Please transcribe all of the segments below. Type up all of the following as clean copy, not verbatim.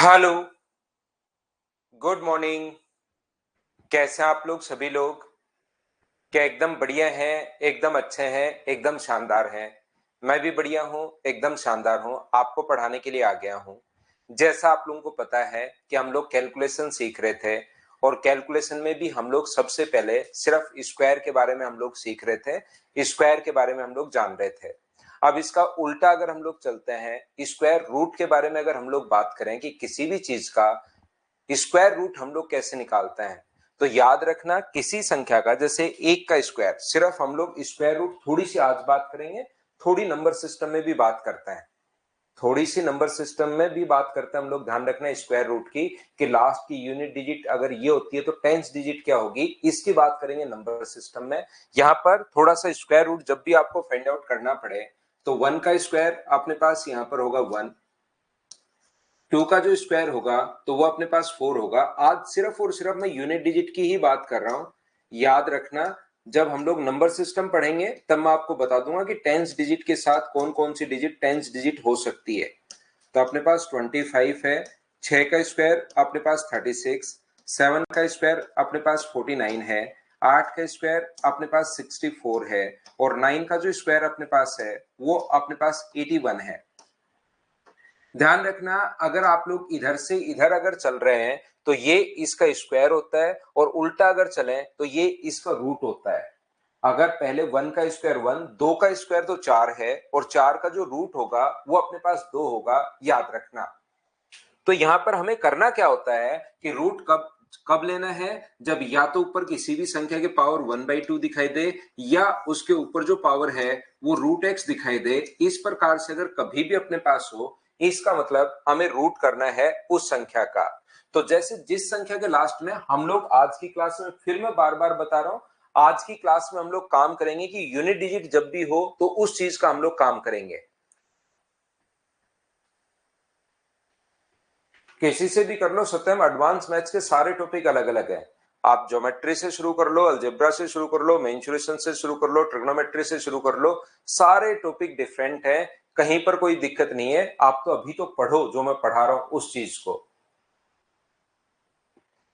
Hello, good morning. कैसे हैं आप लोग सभी लोग? क्या एकदम बढ़िया हैं, एकदम अच्छे हैं, एकदम शानदार हैं? मैं भी बढ़िया हूँ, एकदम शानदार हूँ। आपको पढ़ाने के लिए आ गया हूँ। जैसा आप लोगों को पता है कि हम लोग कैलकुलेशन सीख रहे थे और कैलकुलेशन में भी हम लोग सबसे पहले सिर्फ स्क्वायर के बारे में हम लोग सीख रहे थे, स्क्वायर के बारे में हम लोग जान रहे थे। अब इसका उल्टा अगर हम लोग चलते हैं, स्क्वायर रूट के बारे में अगर हम लोग बात करें कि किसी भी चीज का स्क्वायर रूट हम लोग कैसे निकालते हैं, तो याद रखना किसी संख्या का, जैसे एक का स्क्वायर, सिर्फ हम लोग स्क्वायर रूट थोड़ी सी आज बात करेंगे, थोड़ी नंबर सिस्टम में भी बात करते हैं, थोड़ी सी नंबर सिस्टम में भी बात करते हैं हम लोग। ध्यान रखना स्क्वायर रूट की कि लास्ट की यूनिट डिजिट अगर ये होती है तो टेंथ डिजिट क्या होगी, इसकी बात करेंगे नंबर सिस्टम में। यहां पर थोड़ा सा स्क्वायर रूट जब भी आपको फाइंड आउट करना पड़े तो वन का स्क्वायर अपने पास यहां पर होगा वन, टू का जो स्क्वायर होगा तो वो अपने पास फोर होगा। आज सिर्फ और सिर्फ मैं यूनिट डिजिट की ही बात कर रहा हूं। याद रखना जब हम लोग नंबर सिस्टम पढ़ेंगे तब मैं आपको बता दूंगा कि टेंथ डिजिट के साथ कौन कौन सी डिजिट टेंथ डिजिट हो सकती है। तो अपने पास 25 है, 6 का स्क्वायर अपने पास 36, 7 का स्क्वायर अपने पास 49 है, 8 का स्क्वायर अपने पास 64 है और 9 का जो स्क्वायर अपने पास है वो अपने पास 81 है। ध्यान रखना अगर आप लोग इधर से इधर अगर चल रहे हैं तो ये इसका स्क्वायर होता है और उल्टा अगर चलें तो ये इसका रूट होता है। अगर पहले वन का स्क्वायर वन, दो का स्क्वायर तो चार है और चार का जो रूट होगा वो अपने पास दो होगा, याद रखना। तो यहां पर हमें करना क्या होता है कि रूट कब कब लेना है, जब या तो ऊपर किसी भी संख्या के पावर 1/2 दिखाई दे या उसके ऊपर जो पावर है वो रूट एक्स दिखाई दे। इस प्रकार से अगर कभी भी अपने पास हो, इसका मतलब हमें रूट करना है उस संख्या का। तो जैसे जिस संख्या के लास्ट में हम लोग आज की क्लास में, फिर मैं बार बार बता रहा हूं, आज की क्लास में हम लोग काम करेंगे कि यूनिट डिजिट जब भी हो तो उस चीज का हम लोग काम करेंगे। किसी से भी कर लो सत्यम, एडवांस मैथ्स के सारे टॉपिक अलग अलग हैं। आप ज्योमेट्री से शुरू कर लो, अलजेब्रा से शुरू कर लो, मेंसुरेशन से शुरू कर लो, ट्रिग्नोमेट्री से शुरू कर लो, सारे टॉपिक डिफरेंट हैं। कहीं पर कोई दिक्कत नहीं है। आप तो अभी तो पढ़ो जो मैं पढ़ा रहा हूं उस चीज को।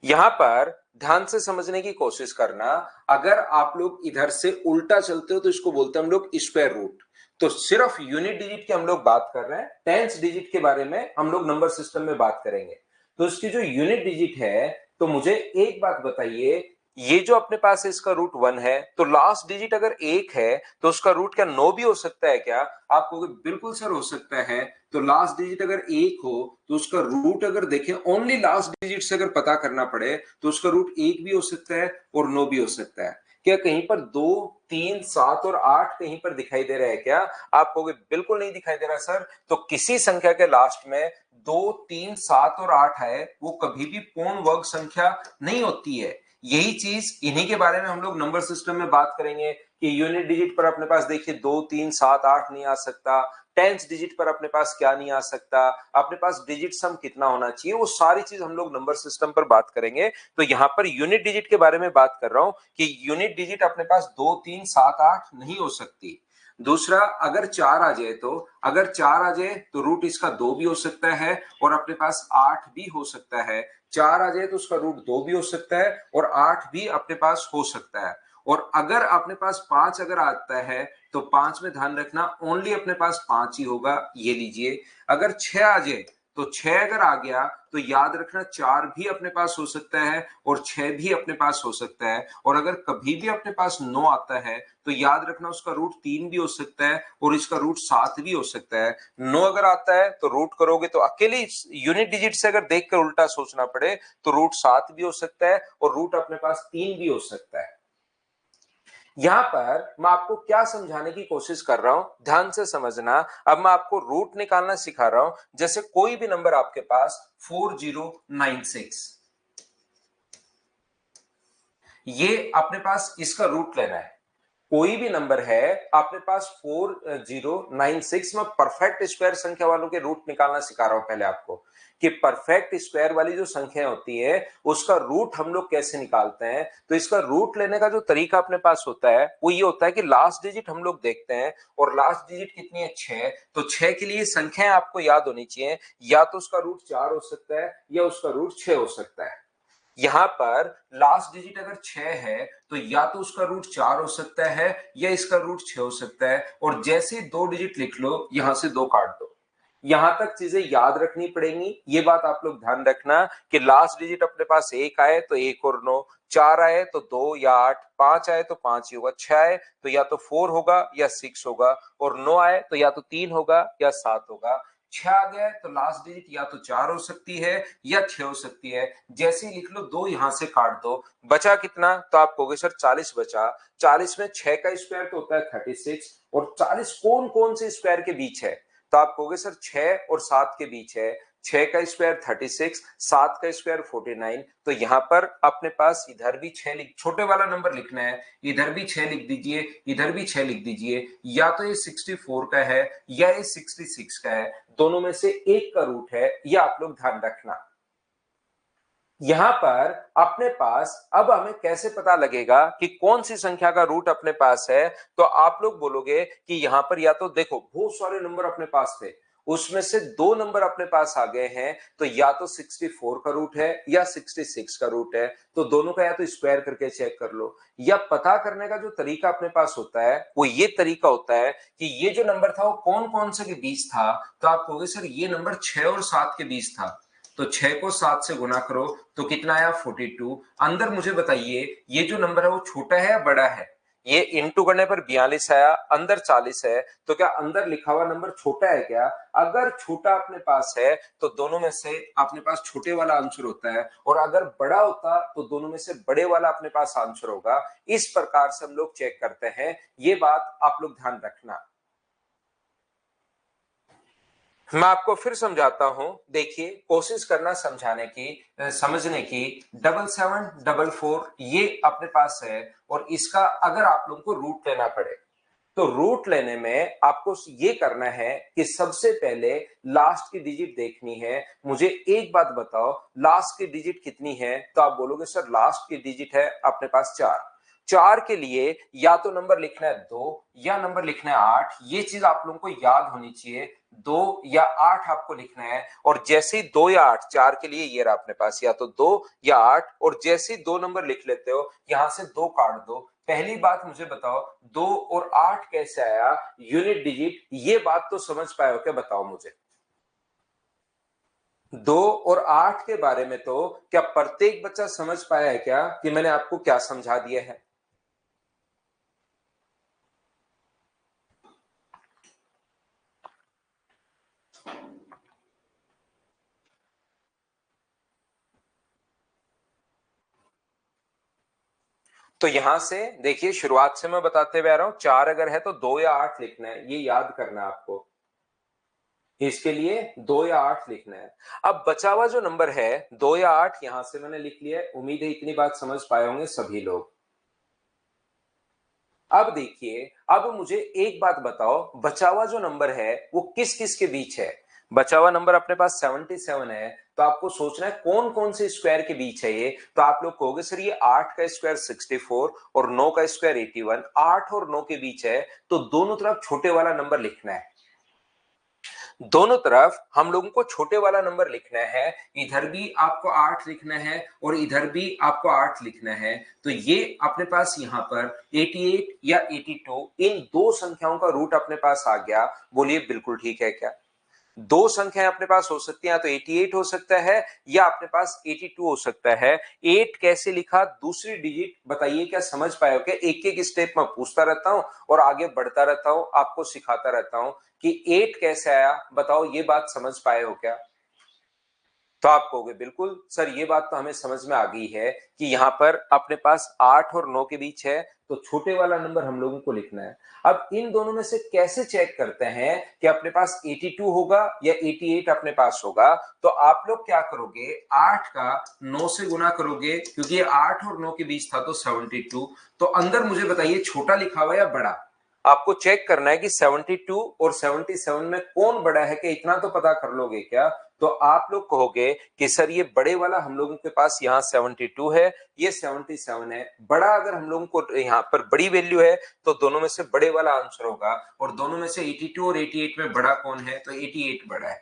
यहां पर ध्यान से समझने की कोशिश करना। अगर आप लोग इधर से उल्टा चलते हो तो इसको बोलते हैं हम लोग स्क्वायर रूट। तो सिर्फ यूनिट डिजिट की हम लोग बात कर रहे हैं, टेंथ डिजिट के बारे में हम लोग नंबर सिस्टम में बात करेंगे। तो इसकी जो यूनिट डिजिट है, तो मुझे एक बात बताइए, ये जो अपने पास है इसका रूट वन है, तो लास्ट डिजिट अगर एक है तो उसका रूट क्या नौ भी हो सकता है क्या? आप कहोगे बिल्कुल सर हो सकता है। तो लास्ट डिजिट अगर एक हो तो उसका रूट अगर देखें, ओनली लास्ट डिजिट से अगर पता करना पड़े तो उसका रूट एक भी हो सकता है और नौ भी हो सकता है। क्या कहीं पर दो, तीन, सात और आठ कहीं पर दिखाई दे रहा है क्या? आप कहोगे बिल्कुल नहीं दिखाई दे रहा सर। तो किसी संख्या के लास्ट में दो, तीन, सात और आठ है वो कभी भी पूर्ण वर्ग संख्या नहीं होती है। यही चीज इन्हीं के बारे में हम लोग नंबर सिस्टम में बात करेंगे कि यूनिट डिजिट पर अपने पास देखिए दो, तीन, सात, आठ नहीं आ सकता। टेंथ डिजिट पर अपने पास क्या नहीं आ सकता, अपने पास डिजिट सम कितना होना चाहिए, वो सारी चीज हम लोग नंबर सिस्टम पर बात करेंगे। तो यहां पर यूनिट डिजिट के बारे में बात कर रहा हूं कि यूनिट डिजिट अपने पास दो, तीन, सात, आठ नहीं हो सकती। दूसरा, अगर चार आ जाए तो, अगर चार आ जाए तो रूट इसका दो भी हो सकता है और अपने पास आठ भी हो सकता है। चार आ जाए तो उसका रूट दो भी हो सकता है और आठ भी अपने पास हो सकता है। और अगर अपने पास पांच अगर आता है तो पांच में ध्यान रखना ओनली अपने पास पांच ही होगा, ये लीजिए। अगर छह आ जाए तो छह अगर आ गया तो याद रखना चार भी अपने पास हो सकता है और छह भी अपने पास हो सकता है। और अगर कभी भी अपने पास नौ आता है तो याद रखना उसका रूट तीन भी हो सकता है और इसका रूट सात भी हो सकता है। नौ अगर आता है तो रूट करोगे तो अकेले यूनिट डिजिट से अगर देखकर उल्टा सोचना पड़े तो रूट सात भी हो सकता है और रूट अपने पास तीन भी हो सकता है। यहां पर मैं आपको क्या समझाने की कोशिश कर रहा हूं, ध्यान से समझना। अब मैं आपको रूट निकालना सिखा रहा हूं। जैसे कोई भी नंबर आपके पास 4096, ये अपने पास इसका रूट लेना है। कोई भी नंबर है आपके पास 4096, में परफेक्ट स्क्वायर संख्या वालों के रूट निकालना सिखा रहा हूं पहले आपको, कि परफेक्ट स्क्वायर वाली जो संख्या होती है उसका रूट हम लोग कैसे निकालते हैं। तो इसका रूट लेने का जो तरीका अपने पास होता है वो ये होता है कि लास्ट डिजिट हम लोग देखते हैं, और लास्ट डिजिट कितनी है, 6। तो 6 के लिए संख्याएं आपको याद होनी चाहिए, या तो उसका रूट 4 हो सकता है या उसका रूट 6 हो सकता है। यहां पर लास्ट डिजिट अगर 6 है तो या तो उसका रूट 4 हो सकता है या इसका रूट 6 हो सकता है, और जैसे दो डिजिट लिख लो यहां से दो काट दो। यहां तक चीजें याद रखनी पड़ेंगी, ये बात आप लोग ध्यान रखना कि लास्ट डिजिट अपने पास एक आए तो 1 और 9, 4 आए तो 2 या 8, 5 आए तो 5 ही होगा, 6 आए तो या तो 4 होगा या 6 होगा, और 9 आए तो या तो 3 होगा या 7 होगा। 6 आ गया तो लास्ट डिजिट या तो 4 हो सकती है या 6 हो सकती है। जैसे ही लिख लो, दो यहां से काट दो, बचा कितना, तो आप कहोगे सर 40 बचा। 40 में 6 का स्क्वायर तो होता है 36, और 40 कौन कौन से स्क्वायर के बीच है, तो आप कहोगे सर 6 और 7 के बीच है। 6 का स्क्वायर 36, 7 का स्क्वायर 49। तो यहां पर अपने पास इधर भी 6 लिख, छोटे वाला नंबर लिखना है, इधर भी 6 लिख दीजिए, इधर भी 6 लिख दीजिए। या तो ये 64 का है या ये 66 का है, दोनों में से एक का रूट है, यह आप लोग ध्यान रखना। यहां पर अपने पास अब हमें कैसे पता लगेगा कि कौन सी संख्या का रूट अपने पास है, तो आप लोग बोलोगे कि यहां पर या तो देखो बहुत सारे नंबर अपने पास थे, उसमें से दो नंबर अपने पास आ गए हैं, तो या तो 64 का रूट है या 66 का रूट है, तो दोनों का या तो स्क्वायर करके चेक कर लो। या पता करने का जो तरीका अपने पास होता है वो ये तरीका होता है कि ये जो नंबर था वो कौन कौन से के बीच था, तो आप कहोगे सर ये नंबर 6 और 7 के बीच था, तो 6 को 7 से गुना करो तो कितना आया 42। अंदर मुझे बताइए ये जो नंबर है वो छोटा है या बड़ा है, ये इंटू करने पर 42 आया, अंदर 40 है, तो क्या अंदर लिखा हुआ नंबर छोटा है क्या। अगर छोटा अपने पास है तो दोनों में से अपने पास छोटे वाला आंसर होता है, और अगर बड़ा होता तो दोनों में से बड़े वाला अपने पास आंसर होगा। इस प्रकार से हम लोग चेक करते हैं, ये बात आप लोग ध्यान रखना। मैं आपको फिर समझाता हूं, देखिए कोशिश करना समझाने की, समझने की। 7744 ये अपने पास है, और इसका अगर आप लोगों को रूट लेना पड़े तो रूट लेने में आपको ये करना है कि सबसे पहले लास्ट की डिजिट देखनी है। मुझे एक बात बताओ, लास्ट की डिजिट कितनी है, तो आप बोलोगे सर लास्ट की डिजिट है अपने पास 4। 4 के लिए या तो नंबर लिखना है 2 या नंबर लिखना है 8, ये चीज आप लोगों को याद होनी चाहिए। 2 या 8 आपको लिखना है, और जैसे ही 2 या 8, 4 के लिए ये रहा अपने पास, या तो 2 या 8, और जैसे ही दो नंबर लिख लेते हो यहां से दो काट दो। पहली बात मुझे बताओ, 2 और 8 कैसे आया यूनिट डिजिट, ये बात तो समझ पाए हो क्या, बताओ मुझे। 2 और 8 के बारे में तो क्या प्रत्येक बच्चा समझ पाया है क्या कि मैंने आपको क्या समझा दिया है। तो यहां से देखिए, शुरुआत से मैं बताते हुए आ रहा हूं, 4 अगर है तो 2 या 8 लिखना है, ये याद करना है आपको। इसके लिए 2 या 8 लिखना है। अब बचा हुआ जो नंबर है 2 या 8, यहां से मैंने लिख लिया है। उम्मीद है इतनी बात समझ पाए होंगे सभी लोग। अब देखिए, अब मुझे एक बात बताओ, बचा हुआ जो नंबर है वो किस किस के बीच है। बचा हुआ नंबर अपने पास 77 है, तो आपको सोचना है कौन कौन से स्क्वायर के बीच है ये। तो आप लोग कहोगे सर ये 8 का स्क्वायर 64 और 9 का स्क्वायर 81, 8 और 9 के बीच है, तो दोनों तरफ छोटे वाला नंबर लिखना है। दोनों तरफ हम लोगों को छोटे वाला नंबर लिखना है, इधर भी आपको 8 लिखना है और इधर भी आपको 8 लिखना है। तो ये अपने पास यहां पर 88 या 82, इन दो संख्याओं का रूट अपने पास आ गया। बोलिए बिल्कुल ठीक है क्या। दो संख्याएं अपने पास हो सकती हैं, तो 88 हो सकता है या अपने पास 82 हो सकता है। 8 कैसे लिखा, दूसरी डिजिट बताइए, क्या समझ पाए हो क्या। एक एक स्टेप में पूछता रहता हूं और आगे बढ़ता रहता हूं, आपको सिखाता रहता हूं कि 8 कैसे आया, बताओ, ये बात समझ पाए हो क्या। तो आप कहोगे बिल्कुल सर ये बात तो हमें समझ में आ गई है कि यहाँ पर अपने पास 8 और 9 के बीच है, तो छोटे वाला नंबर हम लोगों को लिखना है। अब इन दोनों में से कैसे चेक करते हैं कि अपने पास 82 होगा या 88 अपने पास होगा? तो आप लोग क्या करोगे, 8 का 9 से गुना करोगे, क्योंकि 8 और 9 के बीच था तो 72। तो अंदर मुझे बताइए छोटा लिखा हुआ या बड़ा? आपको चेक करना है कि 72 और 77 में कौन बड़ा है, कि इतना तो पता कर लोगे क्या? तो आप लोग कहोगे कि सर ये बड़े वाला हम लोगों के पास यहाँ 72 है, ये 77 है। बड़ा अगर हम लोगों को यहाँ पर बड़ी वैल्यू है तो दोनों में से बड़े वाला आंसर होगा, और दोनों में से 82 और 88 में बड़ा कौन है? तो 88 बड़ा है।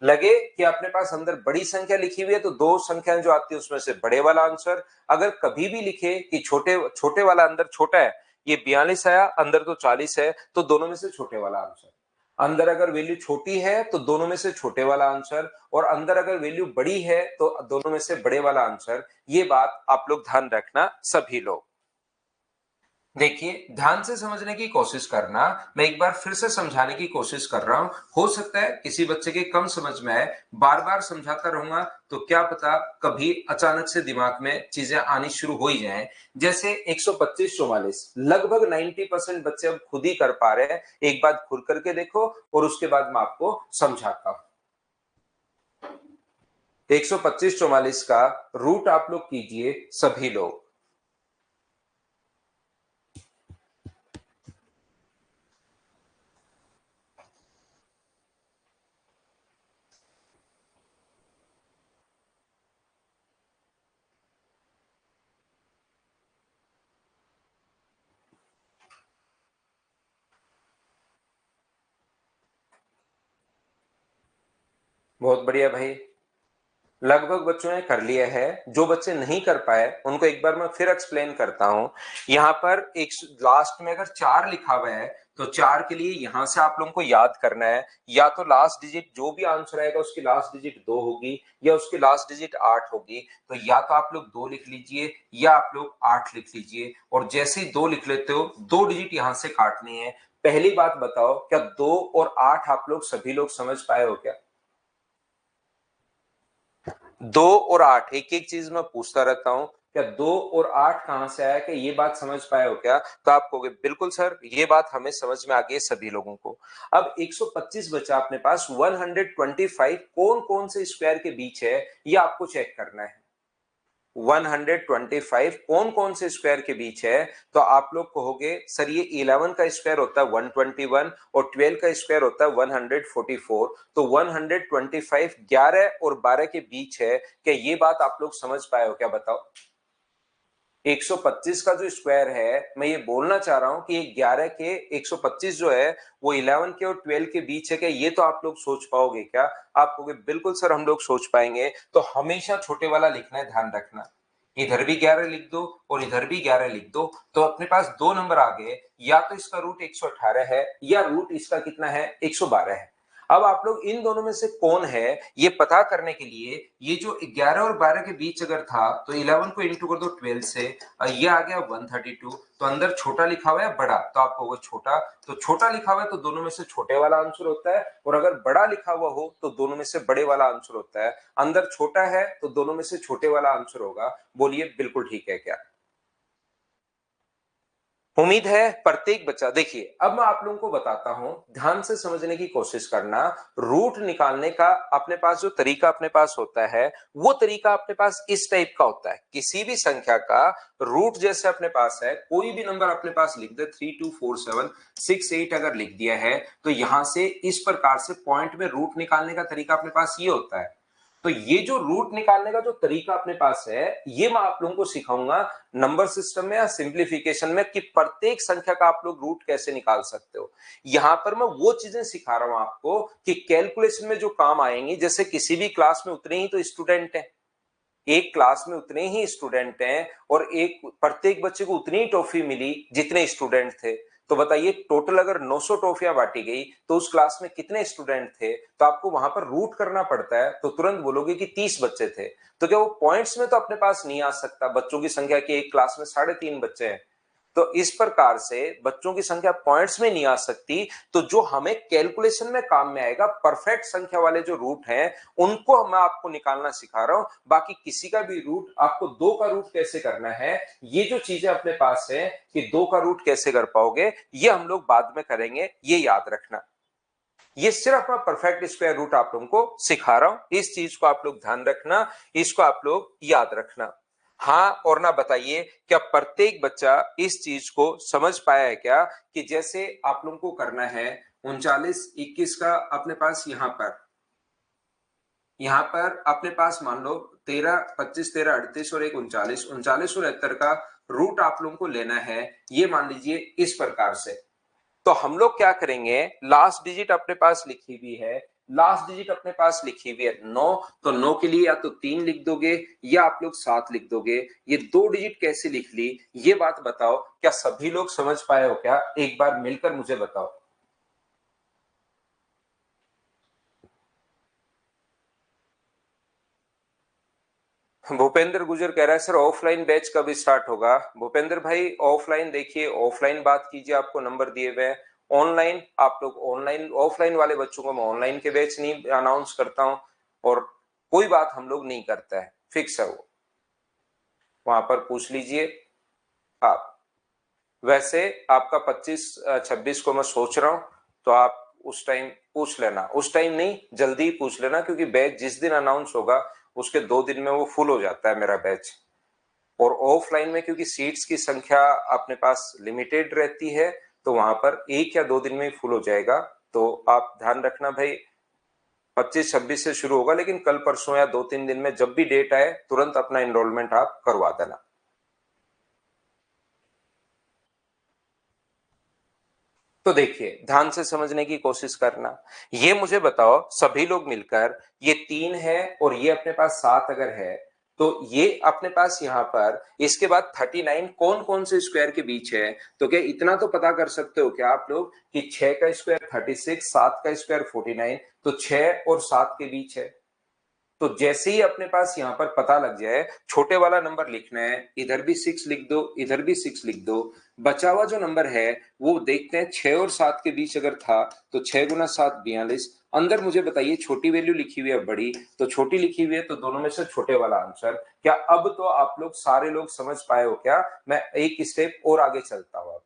लगे कि अपने पास अंदर बड़ी संख्या लिखी हुई है तो दो संख्याएं जो आती है उसमें से बड़े वाला आंसर। अगर कभी भी लिखे कि छोटे छोटे वाला अंदर छोटा है, ये 42 आया, अंदर तो 40 है, तो दोनों में से छोटे वाला आंसर। अंदर अगर वैल्यू छोटी है तो दोनों में से छोटे वाला आंसर, और अंदर अगर वैल्यू बड़ी है तो दोनों में से बड़े वाला आंसर। ये बात आप लोग ध्यान रखना सभी लोग। देखिए ध्यान से समझने की कोशिश करना, मैं एक बार फिर से समझाने की कोशिश कर रहा हूं। हो सकता है किसी बच्चे के कम समझ में आए, बार बार समझाता रहूंगा तो क्या पता कभी अचानक से दिमाग में चीजें आनी शुरू हो ही जाएं। जैसे 125 44 लगभग 90% बच्चे अब खुद ही कर पा रहे हैं। एक बार खुद करके देखो और उसके बाद मैं आपको समझाता हूं। 125 44 का रूट आप लोग कीजिए सभी लोग। बहुत बढ़िया भाई, लगभग बच्चों ने कर लिया है। जो बच्चे नहीं कर पाए उनको एक बार मैं फिर एक्सप्लेन करता हूं। यहाँ पर एक लास्ट में अगर 4 लिखा हुआ है तो 4 के लिए यहां से आप लोगों को याद करना है, या तो लास्ट डिजिट जो भी आंसर आएगा उसकी लास्ट डिजिट 2 होगी या उसकी लास्ट डिजिट 8 होगी। तो या तो आप लोग 2 लिख लीजिए या आप लोग 8 लिख लीजिए, और जैसे ही 2 लिख लेते हो 2 डिजिट यहां से काटनी है। पहली बात बताओ, क्या 2 और 8 आप लोग सभी लोग समझ पाए हो क्या? 2 और 8 एक एक चीज मैं पूछता रहता हूं, क्या 2 और 8 कहां से आया, कि ये बात समझ पाए हो क्या? तो आप कहोगे बिल्कुल सर ये बात हमें समझ में आ गई सभी लोगों को। अब 125 बचा अपने पास, 125 कौन कौन से स्क्वायर के बीच है ये आपको चेक करना है। 125 कौन कौन से स्क्वायर के बीच है? तो आप लोग कहोगे सर ये 11 का स्क्वायर होता है 121 और 12 का स्क्वायर होता है 144। तो 125 11 और 12 के बीच है, क्या ये बात आप लोग समझ पाए हो क्या? बताओ। 125 का जो स्क्वायर है, मैं ये बोलना चाह रहा हूं कि ये 11 के 125 जो है वो 11 के और 12 के बीच है, क्या ये तो आप लोग सोच पाओगे क्या? आप कहोगे बिल्कुल सर हम लोग सोच पाएंगे। तो हमेशा छोटे वाला लिखना है, ध्यान रखना। इधर भी 11 लिख दो और इधर भी 11 लिख दो, तो अपने पास दो नंबर आ गए। या तो इसका रूट 118 है या रूट इसका कितना है, 112 है। अब आप लोग इन दोनों में से कौन है ये पता करने के लिए, ये जो 11 और 12 के बीच अगर था तो 11 को इंटू कर दो 12 से, ये आ गया 132। तो अंदर छोटा लिखा हुआ है बड़ा, तो आपको वो छोटा, तो छोटा लिखा हुआ है तो दोनों में से छोटे वाला आंसर होता है, और अगर बड़ा लिखा हुआ हो तो दोनों में से बड़े वाला आंसर होता है। अंदर छोटा है तो दोनों में से छोटे वाला आंसर होगा। बोलिए बिल्कुल ठीक है क्या? उम्मीद है प्रत्येक बच्चा, देखिए अब मैं आप लोगों को बताता हूं, ध्यान से समझने की कोशिश करना। रूट निकालने का अपने पास जो तरीका अपने पास होता है वो तरीका अपने पास इस टाइप का होता है। किसी भी संख्या का रूट जैसे अपने पास है, कोई भी नंबर अपने पास लिख दे, 324768 अगर लिख दिया है तो यहां से इस प्रकार से पॉइंट में रूट निकालने का तरीका अपने पास ये होता है। तो ये जो रूट निकालने का जो तरीका अपने पास है ये मैं आप लोगों को सिखाऊंगा नंबर सिस्टम में या सिंप्लीफिकेशन में, कि प्रत्येक संख्या का आप लोग रूट कैसे निकाल सकते हो। यहां पर मैं वो चीजें सिखा रहा हूं आपको कि कैलकुलेशन में जो काम आएंगी। जैसे किसी भी क्लास में उतने ही तो स्टूडेंट हैं, एक क्लास में उतने ही स्टूडेंट हैं, और एक प्रत्येक बच्चे को उतनी ही टॉफी मिली जितने स्टूडेंट थे। तो बताइए टोटल अगर 900 टॉफियां बांटी गई तो उस क्लास में कितने स्टूडेंट थे? तो आपको वहां पर रूट करना पड़ता है, तो तुरंत बोलोगे कि 30 बच्चे थे। तो क्या वो पॉइंट्स में तो अपने पास नहीं आ सकता? बच्चों की संख्या की एक क्लास में 3.5 बच्चे हैं, तो इस प्रकार से बच्चों की संख्या पॉइंट्स में नहीं आ सकती, तो जो हमें कैलकुलेशन में काम में आएगा, परफेक्ट संख्या वाले जो रूट हैं उनको मैं आपको निकालना सिखा रहा हूं। बाकी किसी का भी रूट, आपको 2 का रूट कैसे करना है, ये जो चीजें अपने पास है कि 2 का रूट कैसे कर पाओगे, ये हम लोग बाद में करेंगे, ये याद रखना। ये सिर्फ मैं परफेक्ट स्क्वायर रूट आप लोगों को सिखा रहा हूं, इस चीज को आप लोग ध्यान रखना, इसको आप लोग याद रखना। हाँ और ना बताइए, क्या प्रत्येक बच्चा इस चीज को समझ पाया है क्या, कि जैसे आप लोगों को करना है 39 21 का अपने पास यहां पर अपने पास मान लो 13 25 13 38 और एक 39 39 और 71 का रूट आप लोगों को लेना है, ये मान लीजिए इस प्रकार से। तो हम लोग क्या करेंगे, लास्ट डिजिट अपने पास लिखी हुई है, लास्ट डिजिट अपने पास लिखी हुई है 9, तो 9 के लिए या तो 3 लिख दोगे या आप लोग 7 लिख दोगे। ये 2 डिजिट कैसे लिख ली, ये बात बताओ, क्या सभी लोग समझ पाए हो क्या, एक बार मिलकर मुझे बताओ। भूपेंद्र गुजर कह रहा है सर ऑफलाइन बैच कब स्टार्ट होगा। भूपेंद्र भाई ऑफलाइन देखिए, ऑफलाइन बात कीजिए, आपको नंबर दिए हुए हैं। ऑनलाइन आप लोग ऑनलाइन, ऑफलाइन वाले बच्चों को मैं ऑनलाइन के बैच नहीं अनाउंस करता हूं, और कोई बात हम लोग नहीं करता है, फिक्स है वो, वहां पर पूछ लीजिए आप। वैसे आपका 25 26 को मैं सोच रहा हूं, तो आप उस टाइम पूछ लेना, उस टाइम नहीं जल्दी पूछ लेना, क्योंकि बैच जिस दिन अनाउंस होगा उसके 2 दिन में वो फुल हो जाता है मेरा बैच। और ऑफलाइन में क्योंकि सीट्स की संख्या अपने पास लिमिटेड रहती है, तो वहां पर 1 या 2 दिन में ही फुल हो जाएगा। तो आप ध्यान रखना भाई, 25 26 से शुरू होगा, लेकिन कल परसों या 2 3 दिन में जब भी डेट आए तुरंत अपना एनरोलमेंट आप करवा देना। तो देखिए ध्यान से समझने की कोशिश करना, ये मुझे बताओ सभी लोग मिलकर, ये 3 है और ये अपने पास 7 अगर है, तो ये अपने पास यहां पर इसके बाद 39 कौन कौन से स्क्वायर के बीच है। तो क्या इतना तो पता कर सकते हो क्या आप लोग कि 6 का स्क्वायर 36, 7 का स्क्वायर 49, तो 6 और 7 के बीच है। तो जैसे ही अपने पास यहां पर पता लग जाए, छोटे वाला नंबर लिखना है, इधर भी 6 लिख दो, इधर भी 6 लिख दो। बचा हुआ जो नंबर है वो देखते हैं, 6 और 7 के बीच अगर था तो 6 गुना 7 42। अंदर मुझे बताइए छोटी वैल्यू लिखी हुई है बड़ी, तो छोटी लिखी हुई है, तो दोनों में से छोटे वाला आंसर। क्या अब तो आप लोग सारे लोग समझ पाए हो क्या, मैं एक स्टेप और आगे चलता हूं।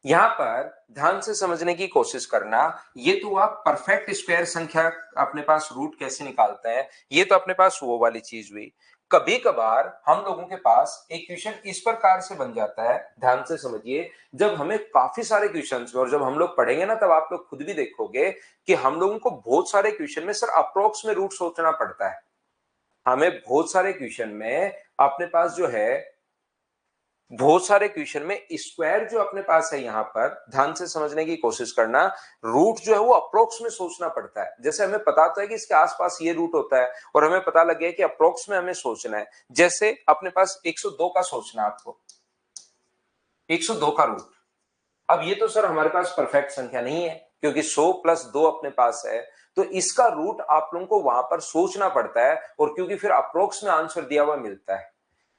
यहां पर ध्यान से समझने की कोशिश करना, ये तो आप परफेक्ट स्क्वायर संख्या अपने पास रूट कैसे निकालते हैं, ये तो अपने पास वो वाली चीज हुई। कभी कभार हम लोगों के पास एक क्वेश्चन इस प्रकार से बन जाता है, ध्यान से समझिए, जब हमें काफी सारे क्वेश्चंस में, और जब हम लोग पढ़ेंगे ना तब आप लोग खुद भी देखोगे कि हम लोगों को बहुत सारे क्वेश्चन में सर अप्रोक्स में रूट सोचना पड़ता है। हमें बहुत सारे क्वेश्चन में अपने पास जो है, बहुत सारे क्वेश्चन में स्क्वायर जो अपने पास है, यहां पर ध्यान से समझने की कोशिश करना, रूट जो है वो अप्रोक्स में सोचना पड़ता है। जैसे हमें पता तो है कि इसके आसपास ये रूट होता है, और हमें पता लग गया कि अप्रोक्स में हमें सोचना है। जैसे अपने पास 102 का सोचना है आपको, 102 का रूट। अब ये तो सर हमारे पास परफेक्ट संख्या नहीं है, क्योंकि 100 + 2 अपने पास है, तो इसका रूट आप लोगों को वहां पर सोचना पड़ता है, और क्योंकि फिर अप्रोक्स में आंसर दिया हुआ मिलता है।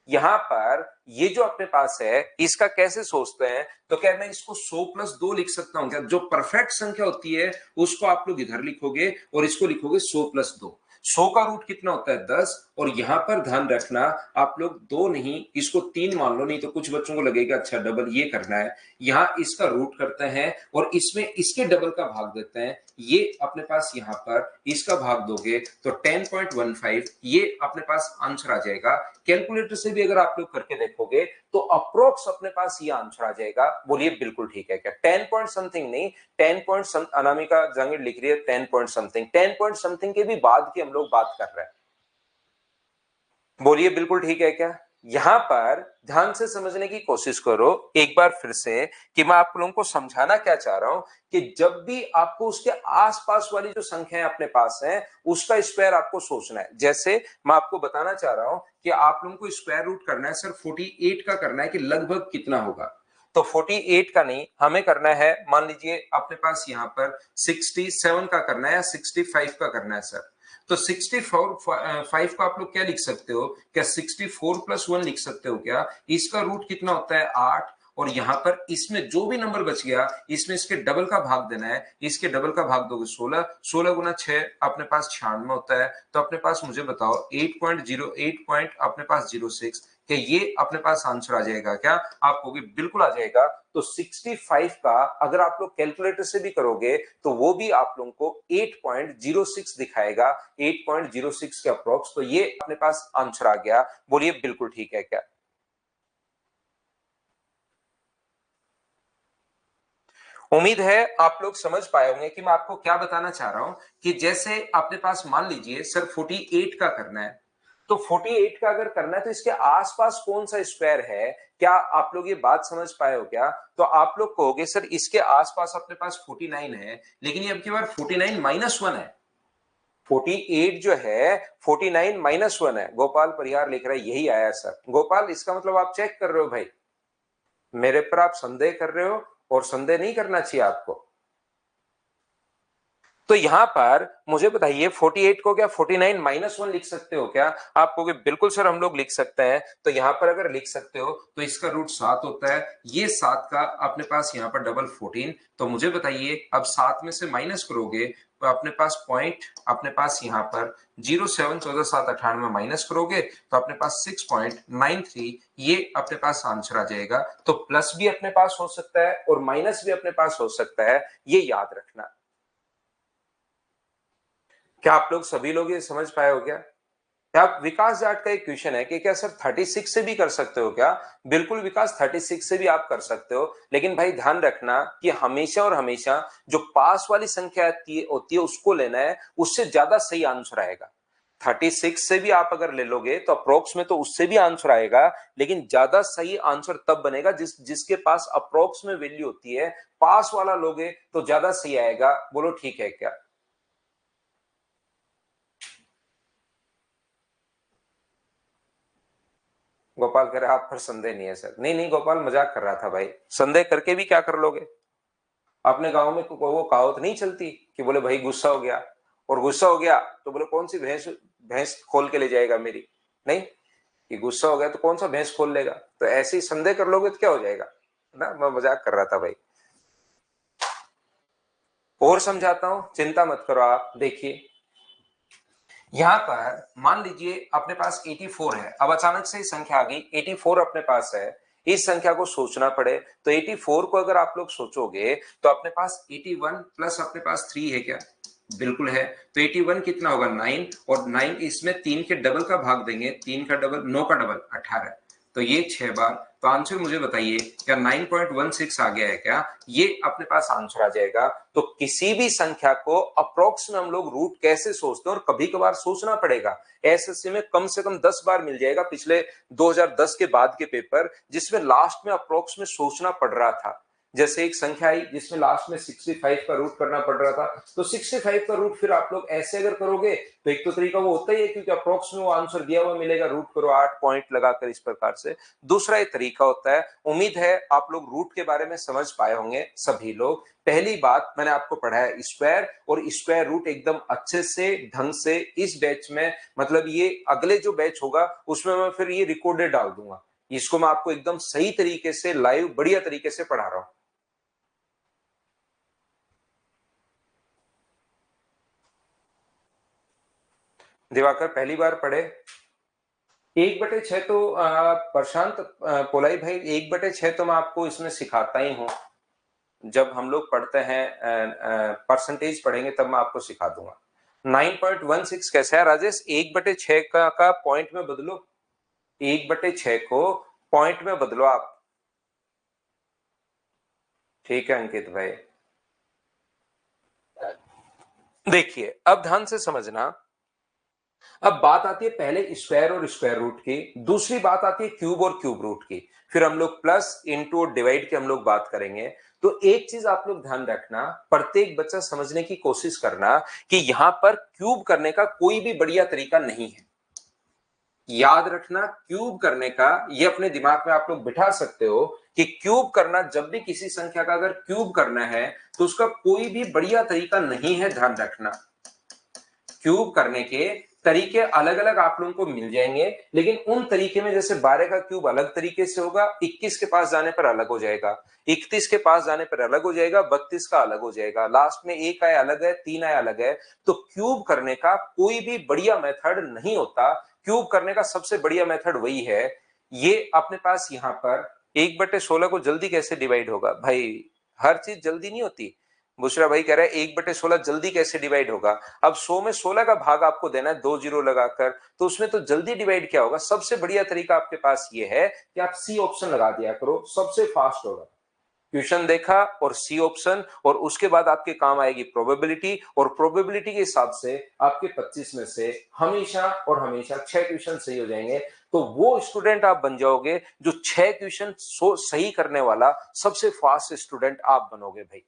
यहां पर ये जो अपने पास है, इसका कैसे सोचते हैं, तो क्या मैं इसको 100 + 2 लिख सकता हूं क्या। जो परफेक्ट संख्या होती है उसको आप लोग इधर लिखोगे और इसको लिखोगे 100 + 2। 100 का रूट कितना होता है 10, और यहां पर ध्यान रखना, आप लोग 2 नहीं इसको 3 मान लो, नहीं तो कुछ बच्चों को लगेगा अच्छा डबल ये करना है। यहां इसका रूट करते हैं और इसमें इसके डबल का भाग देते हैं, ये अपने पास यहां पर इसका भाग दोगे तो 10.15, ये अपने पास आंसर आ जाएगा। कैलकुलेटर से भी अगर आप लोग करके देखोगे तो अप्रोक्स अपने पास ये आंसर आ जाएगा। बोलिए बिल्कुल ठीक है क्या, 10 पॉइंट समथिंग नहीं, 10 पॉइंट अनामिका जंगिड़ लिख रही है 10 पॉइंट समथिंग, 10 पॉइंट समथिंग के भी बाद की हम लोग बात कर रहे हैं। बोलिए बिल्कुल ठीक है क्या। यहां पर ध्यान से समझने की कोशिश करो एक बार फिर से, कि मैं आप लोगों को समझाना क्या चाह रहा हूं, कि जब भी आपको उसके आसपास वाली जो संख्याएं अपने पास हैं उसका स्क्वायर आपको सोचना है। जैसे मैं आपको बताना चाह रहा हूं कि आप लोगों को स्क्वायर रूट करना है सर 48 का करना है, कि लगभग कितना होगा। तो 48 का नहीं, हमें करना है, मान लीजिए अपने पास यहां पर 67 का करना है या 65 का करना है सर। तो 64 को आप लोग क्या लिख सकते हो, क्या 64 + 1 लिख सकते हो क्या? इसका रूट कितना होता है 8, और यहां पर इसमें जो भी नंबर बच गया इसमें इसके डबल का भाग देना है, इसके डबल का भाग दोगे 16, 16 गुना 6 अपने पास 96 होता है। तो अपने पास मुझे बताओ 8.08 पॉइंट अपने पास 06, कि ये अपने पास आंसर आ जाएगा क्या? आप कहोगे बिल्कुल आ जाएगा। तो 65 का अगर आप लोग कैलकुलेटर से भी करोगे तो वो भी आप लोगों को 8.06 दिखाएगा, 8.06 के अप्रोक्स। तो ये अपने पास आंसर आ गया। बोलिए बिल्कुल ठीक है क्या? उम्मीद है आप लोग समझ पाए होंगे कि मैं आपको क्या बताना चाह रहा हूं, कि जैसे अपने पास मान लीजिए सर 48 का करना है, तो 48 का अगर करना है तो इसके आसपास कौन सा स्क्वायर है? क्या आप लोग ये बात समझ पाए हो क्या? तो आप लोग कहोगे सर इसके आसपास अपने पास 49 है, लेकिन ये अब की बार 49 -1 है। 48 जो है 49 -1 है। गोपाल परिहार लिख रहा है यही आया सर। गोपाल इसका मतलब आप चेक कर रहे हो भाई, मेरे पर आप संदेह कर रहे हो, और संदेह नहीं करना चाहिए आपको। तो यहां पर मुझे बताइए 48 को क्या 49 -1 लिख सकते हो क्या? आप कहोगे बिल्कुल सर हम लोग लिख सकते हैं। तो यहां पर अगर लिख सकते हो तो इसका रूट 7 होता है, ये 7 का अपने पास यहां पर डबल 14। तो मुझे बताइए अब 7 में से माइनस करोगे तो अपने पास पॉइंट, अपने पास यहां पर 07 14 7 98 माइनस करोगे तो अपने पास 6.93, ये अपने पास आंसर आ जाएगा। तो प्लस भी अपने पास हो सकता है और माइनस भी अपने पास हो सकता है, ये याद रखना। क्या आप लोग सभी लोग ये समझ पाए हो क्या? क्या विकास जाट का एक क्वेश्चन है कि क्या सर 36 से भी कर सकते हो क्या? बिल्कुल विकास 36 से भी आप कर सकते हो, लेकिन भाई ध्यान रखना कि हमेशा और हमेशा जो पास वाली संख्या होती है उसको लेना है, उससे ज्यादा सही आंसर आएगा। 36 से भी आप अगर ले लोगे तो अप्रोक्स में तो उससे भी आंसर आएगा, लेकिन ज्यादा सही आंसर तब बनेगा जिसके पास अप्रोक्स में वैल्यू होती है। पास वाला लोगे तो ज्यादा सही आएगा। बोलो ठीक है क्या? गोपाल कह रहा आप पर संदेह नहीं है सर। नहीं नहीं गोपाल मजाक कर रहा था भाई, संदेह करके भी क्या कर लोगे? अपने गांव में वो कहावत नहीं चलती कि बोले भाई गुस्सा हो गया, और गुस्सा हो गया तो बोले कौन सी भैंस भैंस खोल के ले जाएगा मेरी? नहीं, कि गुस्सा हो गया तो कौन सा भैंस खोल लेगा? तो ऐसे ही संदेह कर लोगे तो क्या हो जाएगा ना। मैं मजाक कर रहा था भाई। और समझाता हूं, चिंता मत करो। आप देखिए यहां पर मान लीजिए अपने पास 84 है। अब अचानक से संख्या आ गई 84 अपने पास है, इस संख्या को सोचना पड़े तो 84 को अगर आप लोग सोचोगे तो अपने पास 81 प्लस अपने पास 3 है क्या? बिल्कुल है। तो 81 कितना होगा 9, और 9 इसमें 3 के डबल का भाग देंगे, 3 का डबल 9 का डबल 18, तो ये 6 बार। तो आंसर मुझे बताइए क्या 9.16 आ गया है क्या? ये अपने पास आंसर आ जाएगा। तो किसी भी संख्या को अप्रोक्स में हम लोग रूट कैसे सोचते हैं, और कभी कभार सोचना पड़ेगा। एसएससी में कम से कम 10 बार मिल जाएगा पिछले 2010 के बाद के पेपर, जिसमें लास्ट में अप्रोक्स में सोचना पड़ रहा था। जैसे एक संख्या आई जिसमें लास्ट में 65 का रूट करना पड़ रहा था, तो 65 का रूट फिर आप लोग ऐसे अगर करोगे तो एक तो तरीका वो होता ही है, क्योंकि अप्रोक्स में वो आंसर दिया हुआ मिलेगा, रूट करो 8 पॉइंट लगाकर इस प्रकार से। दूसरा एक तरीका होता है। उम्मीद है आप लोग रूट के बारे में समझ पाए होंगे सभी लोग। पहली बात मैंने आपको पढ़ाया स्क्वायर, और स्क्वायर रूट एकदम अच्छे से ढंग से इस बैच में, मतलब ये अगले जो बैच होगा उसमें मैं फिर ये रिकॉर्डेड डाल दूंगा। इसको मैं आपको एकदम सही तरीके से लाइव बढ़िया तरीके से पढ़ा रहा हूं। दिवाकर पहली बार पढ़े 1/6 तो प्रशांत पोलाई भाई 1/6 तो मैं आपको इसमें सिखाता ही हूं। जब हम लोग पढ़ते हैं परसेंटेज पढ़ेंगे तब मैं आपको सिखा दूंगा। 9.16 कैसा है राजेश? 1/6 का पॉइंट में बदलो, 1/6 को पॉइंट में बदलो आप। ठीक है अंकित भाई। देखिए अब ध्यान से समझना। अब बात आती है पहले स्क्वायर और स्क्वायर रूट की, दूसरी बात आती है क्यूब और क्यूब रूट की, फिर हम लोग प्लस इंटू और डिवाइड की हम लोग बात करेंगे। तो एक चीज आप लोग ध्यान रखना, प्रत्येक बच्चा समझने की कोशिश करना कि यहां पर क्यूब करने का कोई भी बढ़िया तरीका नहीं है। याद रखना क्यूब करने का, ये अपने दिमाग में आप लोग बिठा सकते हो कि क्यूब करना, जब भी किसी संख्या का अगर क्यूब करना है तो उसका कोई भी बढ़िया तरीका नहीं है, ध्यान रखना। क्यूब करने के तरीके अलग अलग आप लोगों को मिल जाएंगे, लेकिन उन तरीके में जैसे 12 का क्यूब अलग तरीके से होगा, 21 के पास जाने पर अलग हो जाएगा, 31 के पास जाने पर अलग हो जाएगा, 32 का अलग हो जाएगा, लास्ट में एक आया अलग है, 3 आया अलग है। तो क्यूब करने का कोई भी बढ़िया मेथड नहीं होता। क्यूब करने का सबसे बढ़िया मेथड वही है। ये अपने पास यहां पर 1/16 को जल्दी कैसे डिवाइड होगा भाई? हर चीज जल्दी नहीं होती। बुशरा भाई कह रहा है 1/16 जल्दी कैसे डिवाइड होगा? अब 100 में 16 का भाग आपको देना है 2 जीरो लगाकर, तो उसमें तो जल्दी डिवाइड क्या होगा? सबसे बढ़िया तरीका आपके पास ये है कि आप सी ऑप्शन लगा दिया करो, सबसे फास्ट होगा। क्वेश्चन देखा और सी ऑप्शन, और उसके बाद आपके काम आएगी प्रोबेबिलिटी, और प्रोबेबिलिटी के हिसाब से आपके 25 में से हमेशा और हमेशा 6 क्वेश्चन सही हो जाएंगे। तो वो स्टूडेंट आप बन जाओगे जो 6 क्वेश्चन सही करने वाला सबसे फास्ट स्टूडेंट आप बनोगे भाई।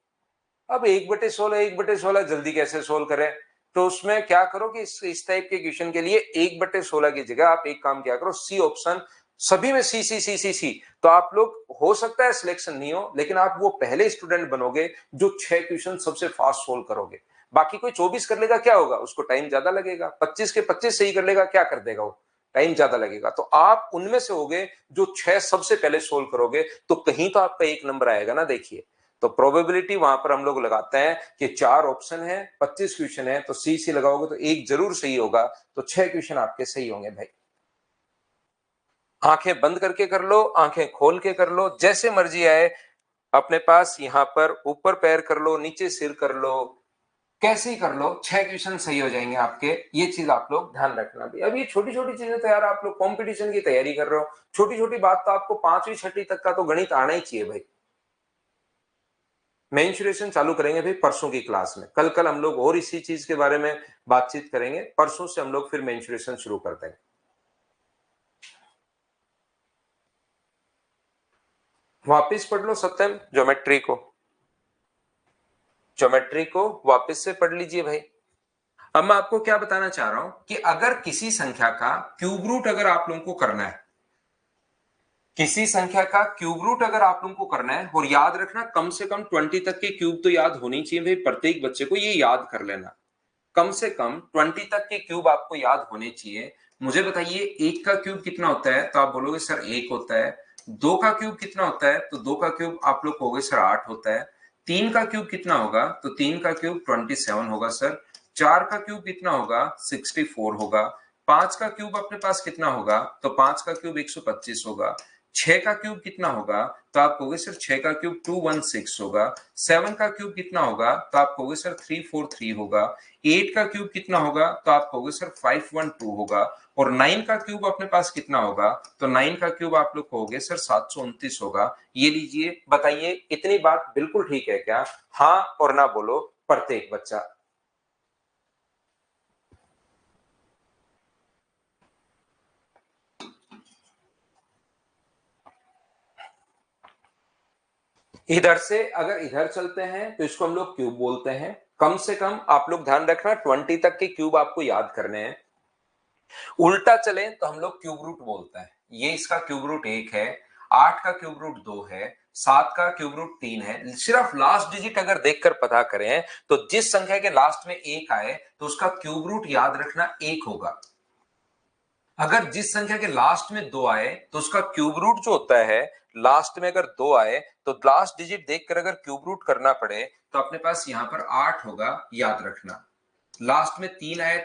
अब 1/16 1/16 जल्दी कैसे सोल्व करें? तो उसमें क्या करो कि इस टाइप के क्वेश्चन के लिए 1/16 की जगह आप एक काम क्या करो, सी ऑप्शन, सभी में सी सी सी सी सी। तो आप लोग, हो सकता है सिलेक्शन नहीं हो, लेकिन आप वो पहले स्टूडेंट बनोगे जो 6 क्वेश्चन सबसे फास्ट सोल्व करोगे। बाकी कोई 24 कर लेगा, क्या होगा? उसको टाइम ज्यादा लगेगा। 25 के 25 सही कर लेगा, क्या कर देगा वो? टाइम ज्यादा लगेगा। तो आप उनमें से होगे जो 6 सबसे पहले सोल्व करोगे, तो कहीं तो आपका एक नंबर आएगा ना। देखिए, तो प्रोबेबिलिटी वहां पर हम लोग लगाते हैं कि 4 ऑप्शन है, 25 क्वेश्चन है, तो सी सी लगाओगे तो एक जरूर सही होगा, तो 6 क्वेश्चन आपके सही होंगे भाई। आंखें बंद करके कर लो, आंखें खोल के कर लो, जैसे मर्जी आए। अपने पास यहां पर ऊपर पैर कर लो, नीचे सिर कर लो, कैसे ही कर लो, 6 क्वेश्चन सही हो जाएंगे आपके। ये चीज आप लोग ध्यान रखना भी। अब ये छोटी छोटी चीजें तो यार, आप लोग कंपटीशन की तैयारी कर रहे हो, छोटी छोटी बात तो आपको 5वीं 6वीं तक का तो गणित आना ही चाहिए भाई। मेंसुरेशन चालू करेंगे भाई परसों की क्लास में। कल हम लोग और इसी चीज के बारे में बातचीत करेंगे। परसों से हम लोग फिर मेंसुरेशन शुरू कर देंगे। वापिस पढ़ लो सत्यम, ज्योमेट्री को वापस से पढ़ लीजिए भाई। अब मैं आपको क्या बताना चाह रहा हूं कि अगर किसी संख्या का क्यूब रूट अगर आप लोगों को करना है, किसी संख्या का क्यूब रूट अगर आप लोगों को करना है, और याद रखना कम से कम 20 तक के क्यूब तो याद होनी चाहिए भाई, प्रत्येक बच्चे को ये याद कर लेना। कम से कम 20 तक के क्यूब आपको याद होने चाहिए। मुझे बताइए, एक का क्यूब कितना होता है? तो आप बोलोगे सर एक होता है। दो का क्यूब कितना होता है? तो दो का क्यूब आप लोग कहोगे सर 8 होता है। तीन का क्यूब कितना होगा? तो तीन का क्यूब 27 होगा सर। चार का क्यूब कितना होगा? 64 होगा। पांच का क्यूब अपने पास कितना होगा? तो पांच का क्यूब 125 होगा। छह का क्यूब कितना होगा? तो आप कहोगे सर छह का क्यूब 216 होगा। सेवन का क्यूब कितना होगा? तो आप कहोगे सर 343 होगा। 8 का क्यूब कितना होगा? तो आप कहोगे सर 512 होगा। और 9 का क्यूब अपने पास कितना होगा? तो 9 का क्यूब आप लोग कहोगे सर 729 होगा। ये लीजिए, बताइए इतनी बात बिल्कुल ठीक है क्या? हाँ और ना बोलो प्रत्येक बच्चा। इधर से अगर इधर चलते हैं तो इसको हम लोग क्यूब बोलते हैं। कम से कम आप लोग ध्यान रखना 20 तक के क्यूब आपको याद करने हैं। उल्टा चले तो हम लोग क्यूब रूट बोलते हैं। ये इसका क्यूब रूट 1 है, 8 का क्यूब रूट 2 है, 7 का क्यूब रूट 3 है। सिर्फ लास्ट डिजिट अगर देखकर पता करें तो जिस संख्या के लास्ट में 1 आए तो उसका क्यूब रूट याद रखना 1 होगा। अगर जिस संख्या के लास्ट में 2 आए तो उसका क्यूब रूट जो होता है, लास्ट में अगर 2 आए तो लास्ट डिजिट देखकर अगर क्यूब रूट करना पड़े तो अपने पास यहां पर 8 होगा, याद रखना। लास्ट में 3 आए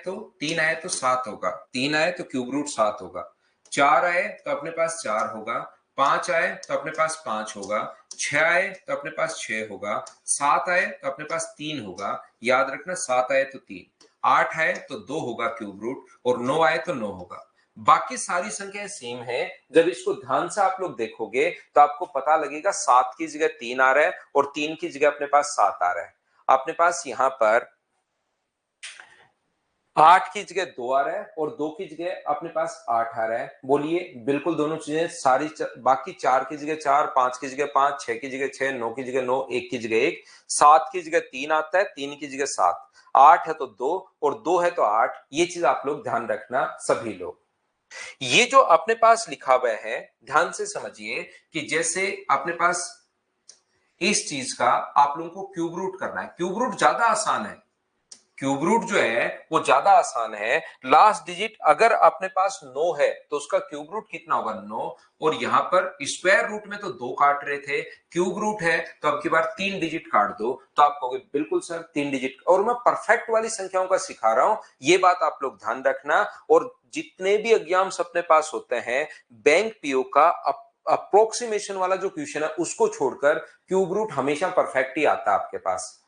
तो 7 होगा, 3 आए तो क्यूब रूट 7 होगा। 4 आए तो अपने पास 4 होगा। 5 आए तो अपने पास 5 होगा। 6 आए तो अपने पास 6 होगा। 7 आए तो अपने पास 3 होगा, याद रखना 7 आए तो 3। 8 आए तो 2 होगा क्यूब रूट, और 9 आए तो 9 होगा। बाकी सारी संख्याएं सेम है। जब इसको ध्यान से आप लोग देखोगे तो आपको पता लगेगा 7 की जगह 3 आ रहा है और 3 की जगह अपने पास 7 आ रहा है। अपने पास यहां पर 8 की जगह 2 आ रहा है और 2 की जगह अपने पास 8 आ रहा है। बोलिए बिल्कुल दोनों चीजें सारी बाकी 4 की जगह 4, 5 की जगह 5, 6 की जगह 6, 9 की जगह 9, 1 की जगह 1, 7 की जगह 3 आता है, 3 की जगह 7, 8 है तो 2 और 2 है तो 8। ये चीज आप लोग ध्यान रखना सभी लोग। ये जो अपने पास लिखा हुआ है, ध्यान से समझिए कि जैसे अपने पास इस चीज का आप लोगों को क्यूब रूट करना है। क्यूब रूट ज्यादा आसान है। क्यूब रूट जो है वो ज्यादा आसान है। लास्ट डिजिट अगर अपने पास 9 है तो उसका क्यूब रूट कितना होगा, 9। और यहां पर स्क्वायर रूट में तो 2 काट रहे थे, क्यूब रूट है तो अब की बार 3 डिजिट काट दो, तो आप कहोगे बिल्कुल सर 3 डिजिट। और मैं परफेक्ट वाली संख्याओं का सिखा रहा हूं, ये बात आप लोग ध्यान रखना। और जितने भी एग्जाम्स अपने पास होते हैं, बैंक पीओ का अप्रोक्सीमेशन वाला जो क्वेश्चन है उसको छोड़कर क्यूब रूट हमेशा परफेक्ट ही आता है आपके पास।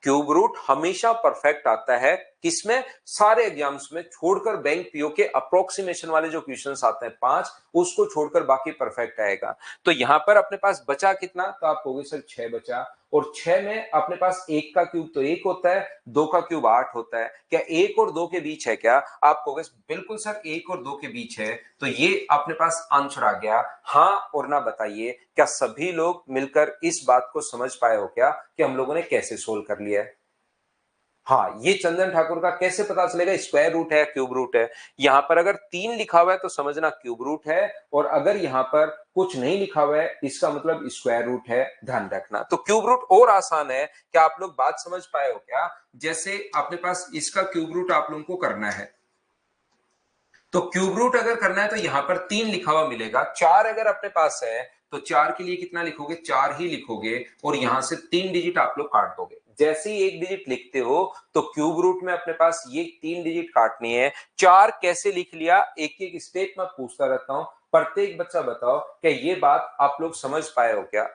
क्यूब रूट हमेशा परफेक्ट आता है किसमें, सारे एग्जाम्स में, छोड़कर बैंक पीओ के अप्रोक्सीमेशन वाले जो क्वेश्चंस आते हैं 5, उसको छोड़कर बाकी परफेक्ट आएगा। तो यहां पर अपने पास बचा कितना, तो आप कहोगे सर 6 बचा। और 6 में अपने पास 1 का क्यूब तो 1 होता है, 2 का क्यूब 8 होता है, क्या 1 और 2 के बीच है क्या, आप कहोगे बिल्कुल सर 1 और 2 के बीच है। तो ये अपने पास आंसर आ गया। हाँ और ना बताइए, क्या सभी लोग मिलकर इस बात को समझ पाए हो क्या कि हम लोगों ने कैसे सोल्व कर लिया है। हाँ, ये चंदन ठाकुर का कैसे पता चलेगा स्क्वायर रूट है क्यूब रूट है। यहां पर अगर 3 लिखा हुआ है तो समझना क्यूब रूट है, और अगर यहां पर कुछ नहीं लिखा हुआ है इसका मतलब स्क्वायर रूट है, ध्यान रखना। तो क्यूब रूट और आसान है, क्या आप लोग बात समझ पाए हो क्या। जैसे अपने पास इसका क्यूब रूट आप लोगों को करना है, तो क्यूब रूट अगर करना है तो यहां पर 3 लिखा हुआ मिलेगा। 4 अगर अपने पास है तो 4 के लिए कितना लिखोगे, 4 ही लिखोगे, और यहां से 3 डिजिट आप लोग काट दोगे। जैसे ही 1 डिजिट लिखते हो तो क्यूब रूट में अपने पास ये 3 डिजिट काटनी है। 4 कैसे लिख लिया, एक एक स्टेप में पूछता रहता हूं, प्रत्येक बच्चा बताओ क्या ये बात आप लोग समझ पाए हो क्या।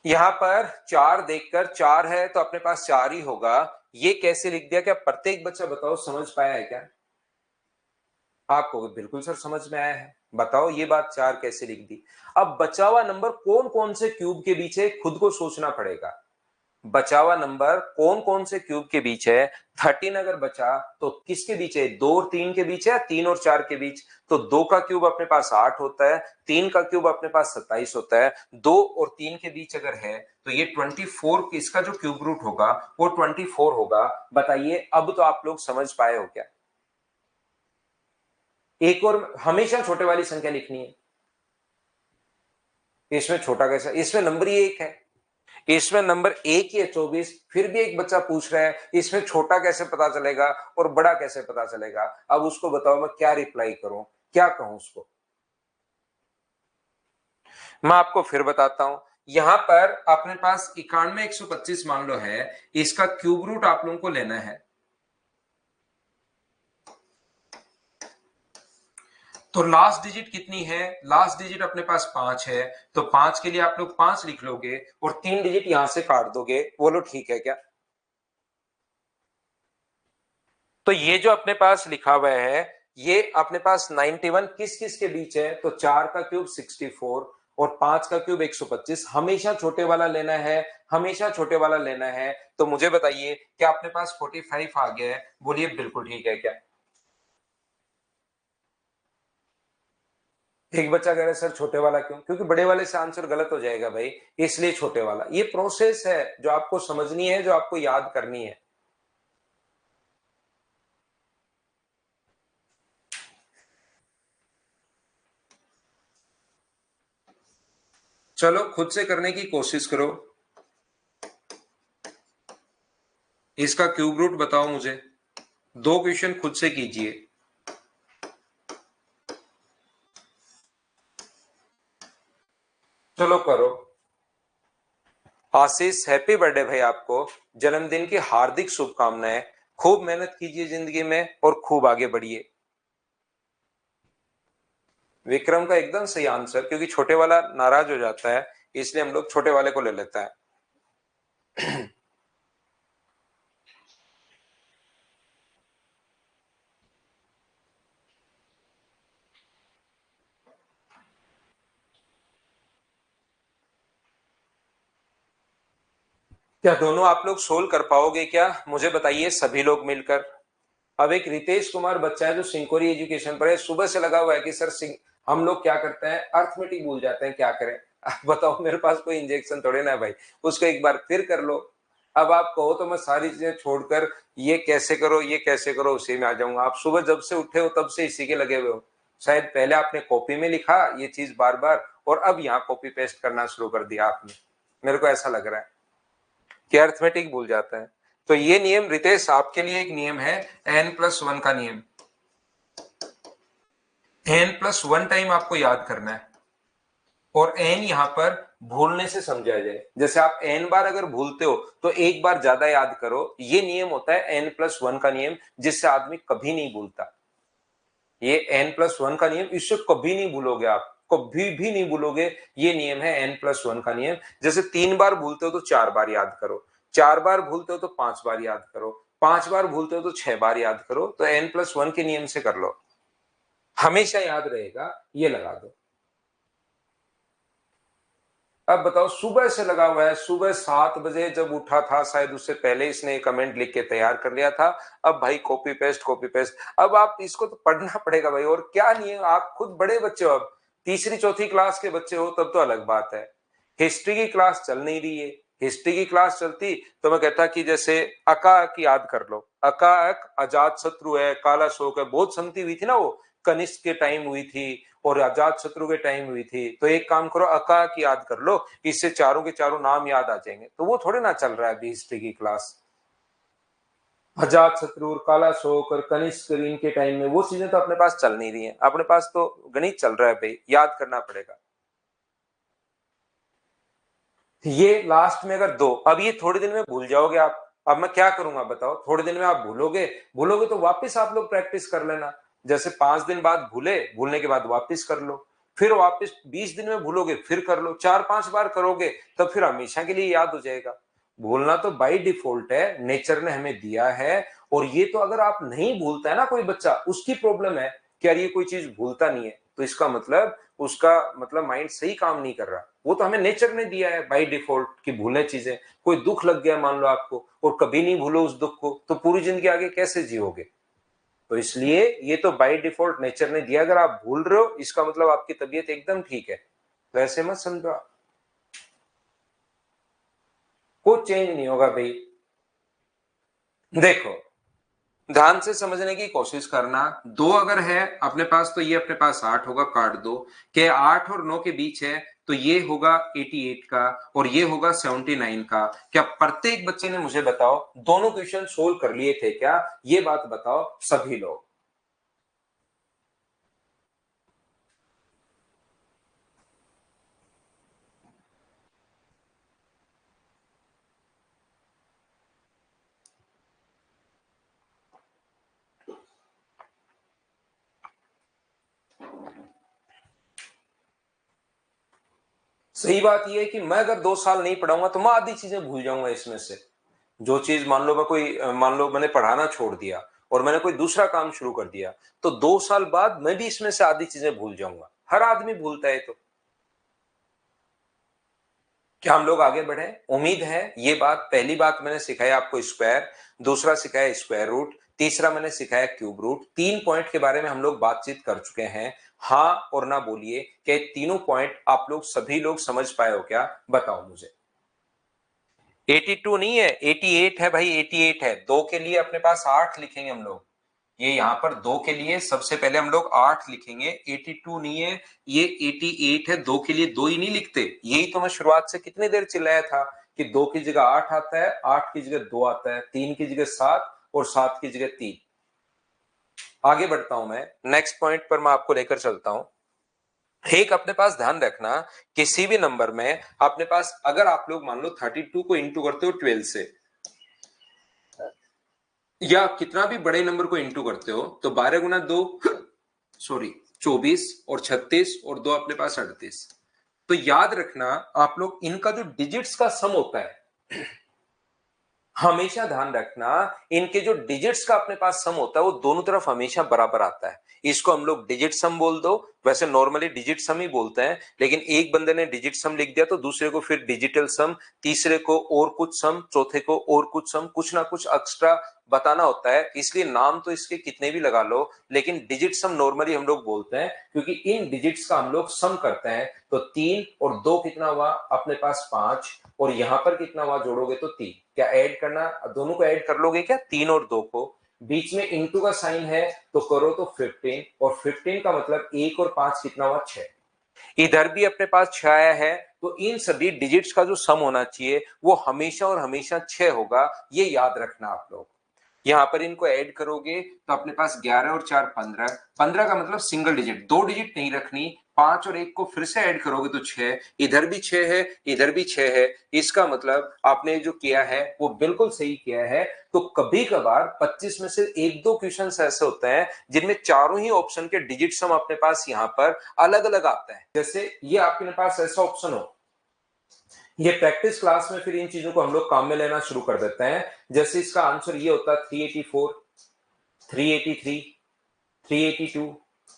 यहां पर 4 देखकर 4 है तो अपने पास 4 ही होगा, ये कैसे लिख दिया, क्या प्रत्येक बच्चा बताओ समझ पाया है क्या। आपको बिल्कुल सर समझ में आया है, बताओ ये बात 4 कैसे लिख दी। अब बचा हुआ नंबर कौन कौन से क्यूब के बीच है खुद को सोचना पड़ेगा। बचा हुआ नंबर कौन कौन से क्यूब के बीच है। 13 अगर बचा तो किसके बीच है, 2 और 3 के बीच है, 3 और 4 के बीच। तो 2 का क्यूब अपने पास 8 होता है, 3 का क्यूब अपने पास 27 होता है, 2 और 3 के बीच अगर है तो ये 24, इसका जो क्यूब रूट होगा वो 24 होगा। बताइए अब तो आप लोग समझ पाए हो क्या। एक और हमेशा छोटे वाली संख्या लिखनी है। इसमें छोटा कैसा, इसमें नंबर ही एक है, इसमें नंबर एक ही है 24, फिर भी एक बच्चा पूछ रहा है इसमें छोटा कैसे पता चलेगा और बड़ा कैसे पता चलेगा। अब उसको बताओ मैं क्या रिप्लाई करूं, क्या कहूं उसको। मैं आपको फिर बताता हूं, यहां पर अपने पास 91,125 मान लो है, इसका क्यूब रूट आप लोगों को लेना है। तो लास्ट डिजिट कितनी है, लास्ट डिजिट अपने पास 5 है, तो 5 के लिए आप लोग 5 लिख लोगे और 3 डिजिट यहां से काट दोगे। बोलो ठीक है क्या। तो ये जो अपने पास लिखा हुआ है, ये अपने पास 91 किस किस के बीच है, तो 4 का क्यूब 64 और 5 का क्यूब 125। हमेशा छोटे वाला लेना है, हमेशा छोटे वाला लेना है। तो मुझे बताइए क्या अपने पास 45 आ गया है, बोलिए बिल्कुल ठीक है क्या। एक बच्चा कह रहा है सर छोटे वाला क्यों, क्योंकि बड़े वाले से आंसर गलत हो जाएगा भाई, इसलिए छोटे वाला। ये प्रोसेस है जो आपको समझनी है, जो आपको याद करनी है। चलो खुद से करने की कोशिश करो, इसका क्यूब रूट बताओ मुझे। 2 क्वेश्चन खुद से कीजिए। चलो करो। आशीष हैप्पी बर्थडे भाई, आपको जन्मदिन की हार्दिक शुभकामनाएं। खूब मेहनत कीजिए जिंदगी में और खूब आगे बढ़िए। विक्रम का एकदम सही आंसर, क्योंकि छोटे वाला नाराज हो जाता है इसलिए हम लोग छोटे वाले को ले लेते हैं। क्या दोनों आप लोग सोल्व कर पाओगे क्या, मुझे बताइए सभी लोग मिलकर। अब एक रितेश कुमार बच्चा है जो सिंकोरी एजुकेशन पर है, सुबह से लगा हुआ है कि सर हम लोग क्या करते हैं अर्थमेटिक भूल जाते हैं, क्या करें। अब बताओ मेरे पास कोई इंजेक्शन थोड़े ना है भाई, उसको एक बार फिर कर लो। अब आप कहो तो मैं सारी चीजें छोड़कर ये कैसे करो ये कैसे करो उसी में आ जाऊंगा। आप सुबह जब से उठे हो तब से इसी के लगे हुए हो। शायद पहले आपने कॉपी में लिखा ये चीज बार बार, और अब यहाँ कॉपी पेस्ट करना शुरू कर दिया आपने, मेरे को ऐसा लग रहा है। कि अर्थमेटिक भूल जाता है। तो ये नियम रितेश आपके लिए एक नियम है n+1 का नियम। n+1 टाइम आपको याद करना है और n यहां पर भूलने से समझा जाए। जैसे आप n बार अगर भूलते हो तो एक बार ज्यादा याद करो। ये नियम होता है n+1 का नियम, जिससे आदमी कभी नहीं भूलता। ये n+1 का नियम, इससे कभी नहीं भूलोगे आप, कभी भी नहीं भूलोगे। ये नियम है n+1 का नियम। जैसे 3 बार भूलते हो तो 4 बार याद करो, 4 बार भूलते हो तो 5 बार याद करो, 5 बार भूलते हो तो 6 बार याद करो। तो n+1 के नियम से कर लो, हमेशा याद रहेगा। ये लगा दो। अब बताओ, सुबह से लगा हुआ है, सुबह 7 बजे जब उठा था, शायद उससे पहले इसने कमेंट लिख के तैयार कर लिया था। अब भाई कॉपी पेस्ट कॉपी पेस्ट, अब आप इसको तो पढ़ना पड़ेगा भाई। और क्या नहीं है, आप खुद बड़े बच्चे हो, अब तीसरी चौथी क्लास के बच्चे हो, तब तो अलग बात है। हिस्ट्री की क्लास चल नहीं रही है। हिस्ट्री की क्लास चलती तो मैं कहता कि जैसे अका की याद कर लो। अका अजात शत्रु है, काला शोक है, बहुत संति हुई थी ना, वो कनिष्क के टाइम हुई थी और अजात शत्रु के टाइम हुई थी। तो एक काम करो, अका की याद कर लो, इससे चारों के चारों नाम याद आ जाएंगे। तो वो थोड़े ना चल रहा है अभी हिस्ट्री की क्लास। अजात शत्रु और काला शोक और कनिष्क के टाइम में वो चीजें तो अपने पास चल नहीं रही है। अपने पास तो गणित चल रहा है भाई, याद करना पड़ेगा। ये लास्ट में अगर दो, अब ये थोड़े दिन में भूल जाओगे आप। अब मैं क्या करूंगा बताओ, थोड़े दिन में आप भूलोगे, भूलोगे तो वापस आप लोग प्रैक्टिस कर लेना। जैसे 5 दिन बाद भूले, भूलने के बाद वापस कर लो, फिर वापस 20 दिन में भूलोगे, फिर कर लो, 4-5 बार करोगे, तब फिर हमेशा के लिए याद हो जाएगा। भूलना तो बाई डिफॉल्ट है, नेचर ने हमें दिया है। और ये तो अगर आप नहीं भूलता है ना, कोई बच्चा, उसकी प्रॉब्लम है कि यार ये कोई चीज भूलता नहीं है, तो इसका मतलब उसका मतलब माइंड सही काम नहीं कर रहा। वो तो हमें नेचर ने दिया है बाय डिफॉल्ट कि भूलने चीजें। कोई दुख लग गया मान लो आपको, और कभी नहीं भूलो उस दुख को, तो पूरी जिंदगी आगे कैसे जियोगे। तो इसलिए ये तो बाय डिफॉल्ट नेचर ने दिया। अगर आप भूल रहे हो, इसका मतलब आपकी तबीयत एकदम ठीक है। तो ऐसे मत समझो आप। कुछ चेंज नहीं होगा भाई। देखो, ध्यान से समझने की कोशिश करना। दो अगर है अपने पास तो ये अपने पास 8 होगा, काट दो। के 8 और 9 के बीच है तो ये होगा 88 का और ये होगा 79 का। क्या प्रत्येक बच्चे ने मुझे बताओ, दोनों क्वेश्चन सोल्व कर लिए थे क्या? ये बात बताओ सभी लोग। सही बात यह है कि मैं अगर 2 साल नहीं पढ़ाऊंगा तो मैं आधी चीजें भूल जाऊंगा इसमें से। जो चीज मान लो मैं कोई मान लो मैंने पढ़ाना छोड़ दिया और मैंने कोई दूसरा काम शुरू कर दिया, तो 2 साल बाद मैं भी इसमें से आधी चीजें भूल जाऊंगा। हर आदमी भूलता है। तो क्या हम लोग आगे बढ़े? उम्मीद है। ये बात, पहली बात मैंने सिखाया आपको स्क्वायर, दूसरा सिखाया स्क्वायर रूट, तीसरा मैंने सिखाया क्यूब रूट। 3 पॉइंट के बारे में हम लोग बातचीत कर चुके हैं। हाँ और ना बोलिए, क्या तीनों पॉइंट आप लोग सभी लोग समझ पाए हो क्या? बताओ मुझे। 82 नहीं है, 88 है भाई, 88 है। दो के लिए अपने पास 8 लिखेंगे हम लोग। ये यहां पर दो के लिए सबसे पहले हम लोग 8 लिखेंगे। 82 नहीं है, ये 88 है। दो के लिए दो ही नहीं लिखते। यही तो मैं शुरुआत से कितनी देर चिल्लाया था कि 2 की जगह 8 आता है, 8 की जगह 2 आता है, 3 की जगह 7 और 7 की जगह 3। आगे बढ़ता हूं मैं, नेक्स्ट पॉइंट पर मैं आपको लेकर चलता हूं। एक अपने पास ध्यान रखना, किसी भी नंबर में अपने पास अगर आप लोग मान लो 32 को इंटू करते हो 12 से, या कितना भी बड़े नंबर को इंटू करते हो, तो 12 गुना 2 सॉरी 24 और 36 और 2 अपने पास 38। तो याद रखना आप लोग, इनका जो डिजिट्स का सम होता है, हमेशा ध्यान रखना, इनके जो डिजिट्स का अपने पास सम होता है वो दोनों तरफ हमेशा बराबर आता है। इसको हम लोग डिजिट सम बोल दो। वैसे नॉर्मली डिजिट सम ही बोलते हैं, लेकिन एक बंदे ने डिजिट सम लिख दिया तो दूसरे को फिर डिजिटल सम, तीसरे को और कुछ सम, चौथे को और कुछ सम, कुछ ना कुछ एक्स्ट्रा बताना होता है। इसलिए नाम तो इसके कितने भी लगा लो, लेकिन डिजिट सम नॉर्मली हम लोग बोलते हैं, क्योंकि इन डिजिट्स का हम लोग सम करते हैं। तो 3 और 2 कितना हुआ अपने पास? 5। और यहां पर कितना हुआ? जोड़ोगे तो 3। क्या ऐड करना, दोनों को ऐड कर लोगे क्या, 3 और 2 को? बीच में इंटू का साइन है तो करो तो 15, और 15 का मतलब 1 और 5 कितना हुआ? 6। इधर भी अपने पास 6 आया है, तो इन सभी डिजिट्स का जो सम होना चाहिए वो हमेशा और हमेशा 6 होगा, ये याद रखना आप लोग। यहां पर इनको ऐड करोगे तो अपने पास 11 और 4 15, 15 का मतलब सिंगल डिजिट, दो डिजिट नहीं रखनी। 5 और 1 को फिर से ऐड करोगे तो 6, इधर भी 6 है, इधर भी 6 है। इसका मतलब आपने जो किया है वो बिल्कुल सही किया है। तो कभी कभार 25 में से एक दो क्वेश्चन ऐसे होते हैं जिनमें चारों ही ऑप्शन के डिजिट सम अपने पास यहाँ पर अलग अलग आता है। जैसे ये आपके पास ऐसा ऑप्शन हो, ये प्रैक्टिस क्लास में फिर इन चीजों को हम लोग काम में लेना शुरू कर देते हैं। जैसे इसका आंसर ये होता है 384, 383, 382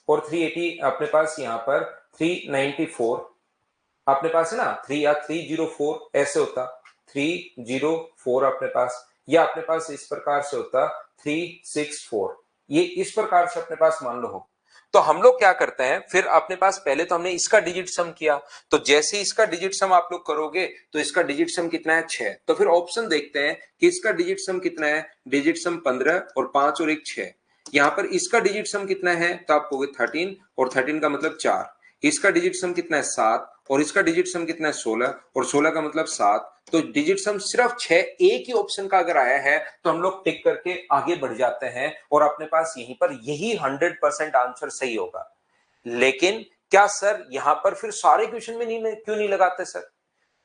और 380, अपने पास यहाँ पर 394 अपने पास है ना, 3 या 304 ऐसे होता, 304 अपने पास, या अपने पास इस प्रकार से होता 364, ये इस प्रकार से अपने पास मान लो हो। तो हम लोग क्या करते हैं फिर, अपने पास पहले तो हमने इसका डिजिट सम किया, तो जैसे इसका डिजिट सम आप लोग करोगे तो इसका डिजिट सम कितना है 6, तो फिर ऑप्शन देखते हैं कि इसका डिजिट सम कितना है, डिजिट सम 15 और 5 और 1 6। यहां पर इसका डिजिट सम कितना है तो आप कहोगे 13, और 13 का मतलब 4। इसका डिजिट सम कितना है 7, और इसका डिजिट सम कितना है 16, और 16 का मतलब 7। तो डिजिट सम सिर्फ 6 एक ही ऑप्शन का अगर आया है तो हम लोग टिक करके आगे बढ़ जाते हैं और अपने पास यहीं पर यही 100% आंसर सही होगा। लेकिन क्या सर यहां पर फिर सारे क्वेश्चन में नहीं, क्यों नहीं लगाते सर?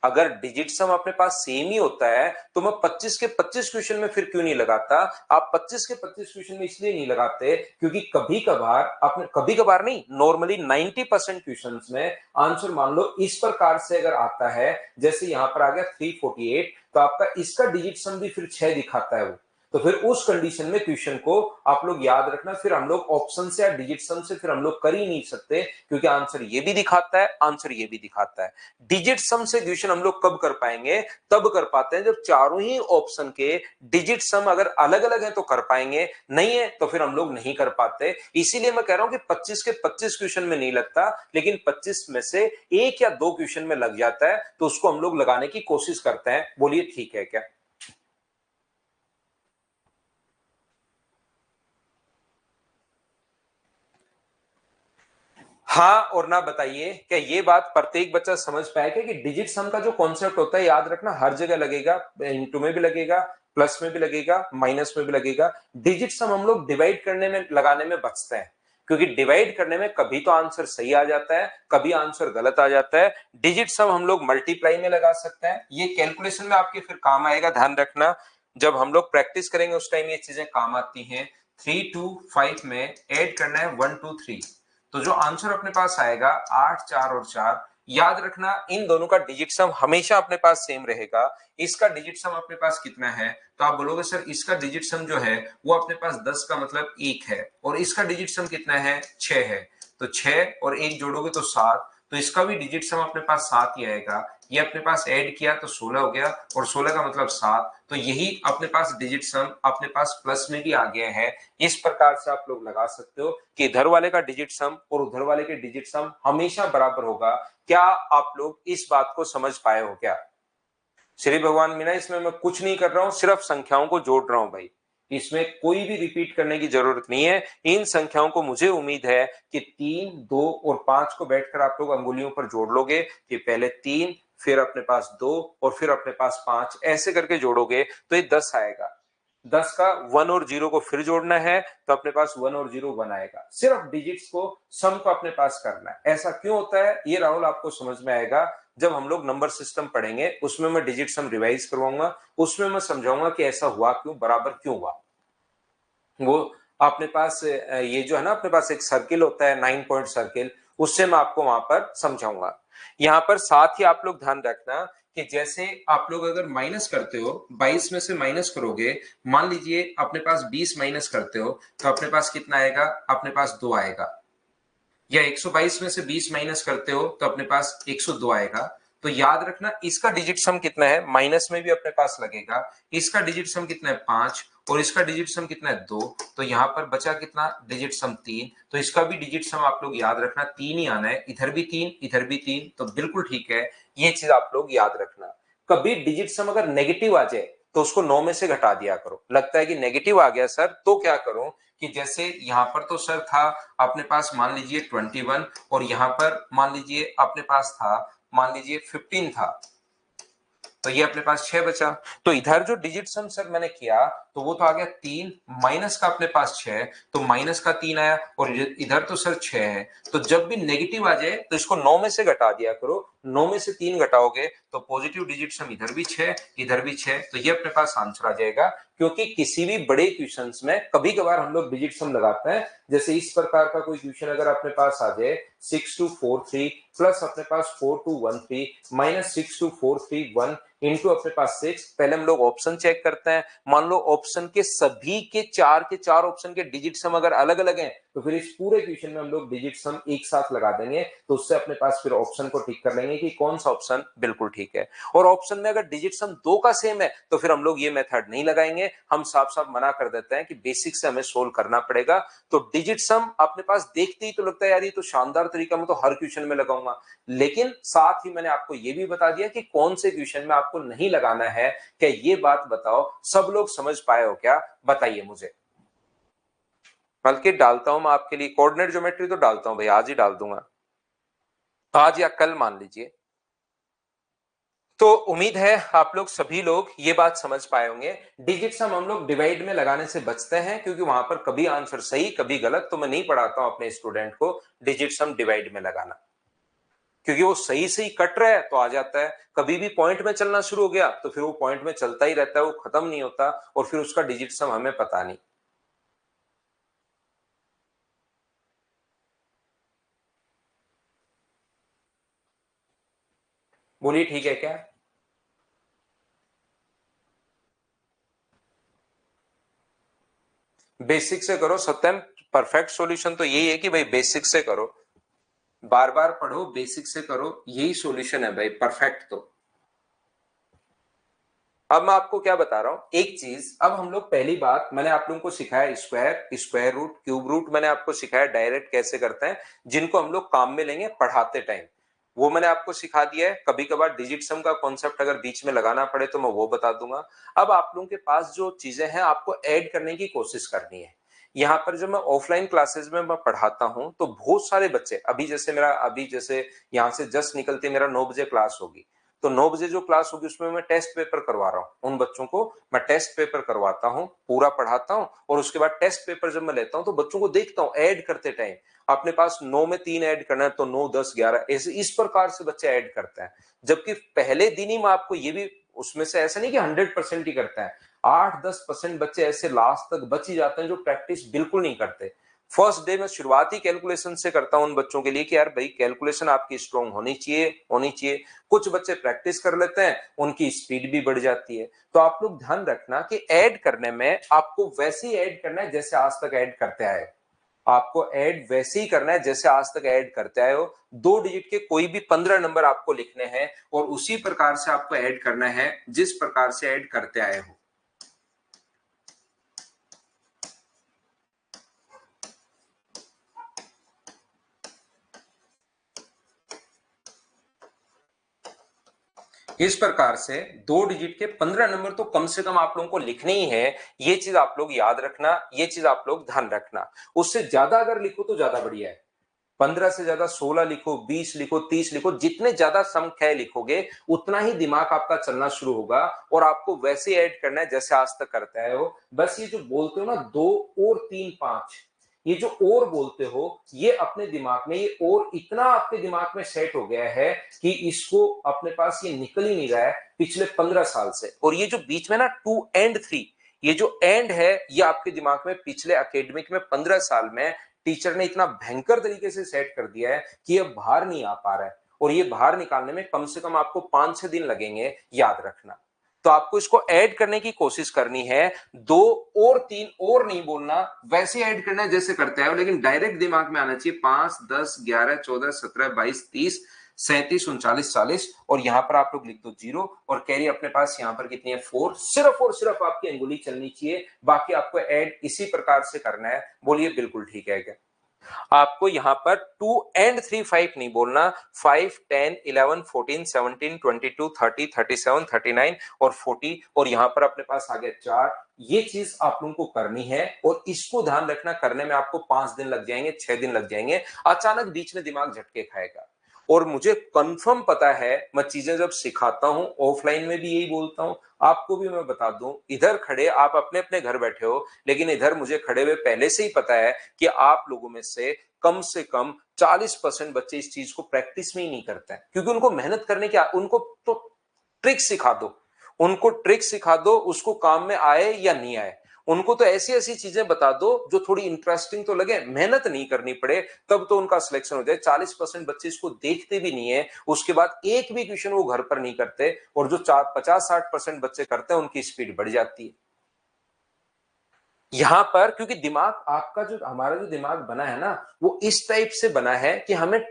अगर डिजिट सम अपने पास सेम ही होता है तो मैं 25 के 25 क्वेश्चन में फिर क्यों नहीं लगाता? आप 25 के 25 क्वेश्चन में इसलिए नहीं लगाते क्योंकि कभी कभार आपने, कभी कभार नहीं, नॉर्मली 90% क्वेश्चंस में आंसर मान लो इस प्रकार से अगर आता है, जैसे यहां पर आ गया 348, तो आपका इसका डिजिट सम भी फिर 6 दिखाता है वो। तो फिर उस कंडीशन में क्वेश्चन को आप लोग याद रखना, फिर हम लोग ऑप्शन से या डिजिट सम से फिर हम लोग कर ही नहीं सकते, क्योंकि आंसर ये भी दिखाता है, आंसर ये भी दिखाता है। डिजिट सम से क्वेश्चन हम लोग कब कर पाएंगे? तब कर पाते हैं जब चारों ही ऑप्शन के डिजिट सम अगर अलग अलग है तो कर पाएंगे, नहीं है तो फिर हम लोग नहीं कर पाते। इसीलिए मैं कह रहा हूं कि 25 के 25 क्वेश्चन में नहीं लगता, लेकिन 25 में से एक या दो क्वेश्चन में लग जाता है, तो उसको हम लोग लगाने की कोशिश करते हैं। बोलिए ठीक है क्या? हाँ और ना बताइए, क्या ये बात प्रत्येक बच्चा समझ पाएगा कि डिजिट सम का जो कॉन्सेप्ट होता है, याद रखना हर जगह लगेगा, इंटू में भी लगेगा, प्लस में भी लगेगा, माइनस में भी लगेगा। डिजिट सम हम लोग डिवाइड करने में लगाने में बचते हैं, क्योंकि डिवाइड करने में कभी तो आंसर सही आ जाता है, कभी आंसर गलत आ जाता है। डिजिट सम हम लोग मल्टीप्लाई में लगा सकते हैं, ये कैलकुलेशन में आपके फिर काम आएगा, ध्यान रखना। जब हम लोग प्रैक्टिस करेंगे उस टाइम ये चीजें काम आती हैं। 3 2 5 में ऐड करना है 1 2 3, तो जो आंसर अपने पास आएगा 8 4 और 4। याद रखना इन दोनों का डिजिट सम हमेशा अपने पास सेम रहेगा। इसका डिजिट सम अपने पास कितना है तो आप बोलोगे सर इसका डिजिट सम जो है वो अपने पास 10 का मतलब 1 है, और इसका डिजिट सम कितना है 6 है, तो 6 और 1 जोड़ोगे तो 7, तो इसका भी डिजिट सम अपने पास 7 ही आएगा। ये अपने पास ऐड किया तो 16 हो गया, और 16 का मतलब 7, तो यही अपने पास डिजिट सम अपने पास प्लस में भी आ गया है। इस प्रकार से आप लोग लगा सकते हो कि इधर वाले का डिजिट सम और उधर वाले के डिजिट सम हमेशा बराबर होगा। क्या आप लोग इस बात को समझ पाए हो क्या? श्री भगवान मीना, इसमें मैं कुछ नहीं कर रहा हूं, सिर्फ संख्याओं को जोड़ रहा हूं भाई। इसमें कोई भी रिपीट करने की जरूरत नहीं है। इन संख्याओं को मुझे उम्मीद है कि 3 2 और 5 को बैठकर आप लोग अंगुलियों पर जोड़ लोगे, कि पहले 3, फिर अपने पास 2 और फिर अपने पास 5, ऐसे करके जोड़ोगे तो ये 10 आएगा। 10 का 1 और 0 को फिर जोड़ना है तो अपने पास 1 और 0 1 आएगा। सिर्फ डिजिट्स को, सम को अपने पास करना है। ऐसा क्यों होता है ये राहुल आपको समझ में आएगा जब हम लोग नंबर सिस्टम पढ़ेंगे, उसमें मैं डिजिट सम रिवाइज करवाऊंगा, उसमें मैं समझाऊंगा कि ऐसा हुआ क्यों, बराबर क्यों हुआ। वो अपने पास ये जो है ना, अपने पास एक सर्किल होता है 9 पॉइंट सर्किल, उससे मैं आपको वहां पर समझाऊंगा। यहाँ पर साथ ही आप लोग ध्यान रखना कि जैसे आप लोग अगर माइनस करते हो, 22 में से माइनस करोगे, मान लीजिए अपने पास 20 माइनस करते हो, तो अपने पास कितना आएगा, अपने पास 2 आएगा। या 122 में से 20 माइनस करते हो तो अपने पास 102 आएगा। तो याद रखना इसका डिजिट सम कितना है, माइनस में भी अपने पास लगेगा। इसका डिजिट सम कितना है 5, और इसका डिजिट सम कितना है 2, तो यहाँ पर बचा कितना, डिजिट सम 3। तो इसका भी डिजिट सम आप लोग याद रखना 3 ही आना है, इधर भी 3 इधर भी 3, तो बिल्कुल ठीक है। ये चीज आप लोग याद रखना। कभी डिजिट सम अगर नेगेटिव आ जाए तो उसको 9 में से घटा दिया करो। लगता है कि नेगेटिव आ गया सर, तो क्या करूं कि जैसे यहाँ पर तो सर था अपने पास मान लीजिए 21 और यहाँ पर मान लीजिए अपने पास था मान लीजिए 15 था, तो ये अपने पास 6 बचा। तो इधर जो डिजिट सम सर मैंने किया तो वो तो आ गया 3 माइनस का अपने पास 6, तो माइनस का 3 आया और इधर तो सर 6 है। तो जब भी नेगेटिव आ जाए तो इसको 9 में से घटा दिया करो, 9 में से 3 घटाओगे तो पॉजिटिव डिजिट सम इधर भी 6 इधर भी 6, तो ये अपने पास आंसर आ जाएगा। क्योंकि किसी भी बड़े क्वेश्चंस में कभी कभार हम लोग डिजिट सम लगाते हैं, जैसे इस प्रकार का कोई क्वेश्चन अगर अपने पास आ जाए 6243 प्लस अपने पास 4213 माइनस 6243 इंटू अपने पास 6, पहले हम लोग ऑप्शन चेक करते हैं। मान लो ऑप्शन के सभी के चार ऑप्शन के डिजिट सम अगर अलग अलग हैं तो फिर इस पूरे क्वेश्चन में हम लोग डिजिट सम एक साथ लगा देंगे, तो उससे अपने पास फिर ऑप्शन को टिक कर लेंगे कि कौन सा ऑप्शन बिल्कुल ठीक है। और ऑप्शन में अगर डिजिट सम 2 का सेम है तो फिर हम लोग ये मेथड नहीं लगाएंगे, हम साफ साफ मना कर देते हैं कि बेसिक से हमें सोल्व करना पड़ेगा। तो डिजिट सम अपने पास देखते ही तो लगता है यार ये तो शानदार तरीका, मैं तो हर क्वेश्चन में लगाऊंगा, लेकिन साथ ही मैंने आपको ये भी बता दिया कि कौन से क्वेश्चन में आपको नहीं लगाना है। क्या ये बात बताओ सब लोग समझ पाए हो क्या? बताइए मुझे। बल्कि डालता हूं मैं आपके लिए कोऑर्डिनेट ज्योमेट्री, तो डालता हूं भाई, आज ही डाल दूंगा, आज या कल मान लीजिए। तो उम्मीद है आप लोग सभी लोग ये बात समझ पाए होंगे। डिजिट सम हम लोग डिवाइड में लगाने से बचते हैं क्योंकि वहां पर कभी आंसर सही कभी गलत, तो मैं नहीं पढ़ाता हूं अपने स्टूडेंट को डिजिट सम डिवाइड में लगाना, क्योंकि वो सही सही कट रहा है तो आ जाता है, कभी भी पॉइंट में चलना शुरू हो गया तो फिर वो पॉइंट में चलता ही रहता है, वो खत्म नहीं होता और फिर उसका डिजिट सम हमें पता नहीं। बोलिए ठीक है क्या? बेसिक से करो सत्यम, परफेक्ट सॉल्यूशन तो यही है कि भाई बेसिक से करो, बार बार पढ़ो, बेसिक से करो, यही सॉल्यूशन है भाई परफेक्ट। तो अब मैं आपको क्या बता रहा हूं एक चीज, अब हम लोग पहली बात मैंने आप लोगों को सिखाया square, square root, cube root मैंने आपको सिखाया डायरेक्ट कैसे करते हैं, जिनको हम लोग काम में लेंगे पढ़ाते टाइम, वो मैंने आपको सिखा दिया है। कभी कभार डिजिट सम का कॉन्सेप्ट अगर बीच में लगाना पड़े तो मैं वो बता दूंगा। अब आप लोगों के पास जो चीजें हैं आपको ऐड करने की कोशिश करनी है। यहाँ पर जब मैं ऑफलाइन क्लासेस में मैं पढ़ाता हूं तो बहुत सारे बच्चे, अभी जैसे यहाँ से जस्ट निकलते मेरा 9 बजे क्लास होगी, तो 9 बजे जो क्लास होगी उसमें मैं टेस्ट पेपर करवा रहा हूँ, उन बच्चों को मैं टेस्ट पेपर करवाता हूँ, पूरा पढ़ाता हूँ और उसके बाद टेस्ट पेपर जब मैं लेता हूँ तो बच्चों को देखता हूँ ऐड करते टाइम, अपने पास 9 में 3 ऐड करना है तो 9 10 11 ऐसे इस प्रकार से बच्चे ऐड करते हैं। जबकि पहले दिन ही मैं आपको ये भी, उसमें से ऐसा नहीं कि 100% ही करता है, 8-10% बच्चे ऐसे लास्ट तक बच ही जाते हैं जो प्रैक्टिस बिल्कुल नहीं करते। फर्स्ट डे में शुरुआती कैलकुलेशन से करता हूं उन बच्चों के लिए कि यार भाई कैलकुलेशन आपकी स्ट्रांग होनी चाहिए। कुछ बच्चे प्रैक्टिस कर लेते हैं, उनकी स्पीड भी बढ़ जाती है। तो आप लोग ध्यान रखना कि ऐड करने में आपको वैसे ही ऐड करना है जैसे आज तक ऐड करते आए हो, आपको ऐड वैसे ही करना है जैसे आज तक ऐड करते आए हो। 2 डिजिट के कोई भी 15 नंबर आपको लिखने हैं और उसी प्रकार से आपको ऐड करना है जिस प्रकार से ऐड करते आए हो। इस प्रकार से 2 डिजिट के 15 नंबर तो कम से कम आप लोगों को लिखने ही है, ये चीज आप लोग याद रखना, ये चीज आप लोग ध्यान रखना। उससे ज्यादा अगर लिखो तो ज्यादा बढ़िया है, 15 से ज्यादा 16 लिखो, 20 लिखो, 30 लिखो, जितने ज्यादा संख्या लिखोगे उतना ही दिमाग आपका चलना शुरू होगा और आपको वैसे ऐड करना है जैसे आज तक करते आए हो। बस ये जो बोलते हो ना 2 और 3 5, ये जो और बोलते हो ये अपने दिमाग में, ये और इतना आपके दिमाग में सेट हो गया है कि इसको अपने पास ये निकल ही नहीं रहा है पिछले 15 साल से। और ये जो बीच में ना 2 एंड 3, ये जो एंड है ये आपके दिमाग में पिछले एकेडमिक में 15 साल में टीचर ने इतना भयंकर तरीके से सेट कर दिया है कि ये बाहर नहीं आ पा रहा है, और ये बाहर निकालने में कम से कम आपको 5-6 दिन लगेंगे, याद रखना। तो आपको इसको ऐड करने की कोशिश करनी है, 2 और 3 और नहीं बोलना, वैसे ऐड करना है जैसे करते हैं, लेकिन डायरेक्ट दिमाग में आना चाहिए 5 10 11 14 17 22 30 37 39 40, और यहां पर आप लोग लिख दो 0 और कैरी अपने पास यहां पर कितनी है 4, सिर्फ और सिर्फ आपकी अंगुली चलनी चाहिए, बाकी आपको ऐड इसी प्रकार से करना है। बोलिए बिल्कुल ठीक है क्या? आपको यहाँ पर 2 and 3 5 नहीं बोलना, 5 10 11 14 17 22 30 37 39 और 40, और यहाँ पर अपने पास आ गया 4। ये चीज आप लोगों को करनी है, और इसको ध्यान रखना, करने में आपको 5 दिन लग जाएंगे, 6 दिन लग जाएंगे, अचानक बीच में दिमाग झटके खाएगा। और मुझे कंफर्म पता है, मैं चीजें जब सिखाता हूं ऑफलाइन में भी यही बोलता हूं, आपको भी मैं बता दूं, इधर खड़े आप अपने अपने घर बैठे हो, लेकिन इधर मुझे खड़े हुए पहले से ही पता है कि आप लोगों में से कम 40% बच्चे इस चीज को प्रैक्टिस में ही नहीं करते हैं, क्योंकि उनको मेहनत करने की, उनको तो ट्रिक सिखा दो, उनको ट्रिक सिखा दो, उसको काम में आए या नहीं आए, उनको तो ऐसी ऐसी चीजें बता दो जो थोड़ी इंटरेस्टिंग तो लगे, मेहनत नहीं करनी पड़े, तब तो उनका सिलेक्शन हो जाए। 40% बच्चे इसको देखते भी नहीं है, उसके बाद एक भी क्वेश्चन वो घर पर नहीं करते, और जो 50-60% बच्चे करते हैं उनकी स्पीड बढ़ जाती है। यहां पर क्योंकि दिमाग आपका, जो हमारा जो दिमाग बना है ना, वो इस टाइप से बना है कि हमें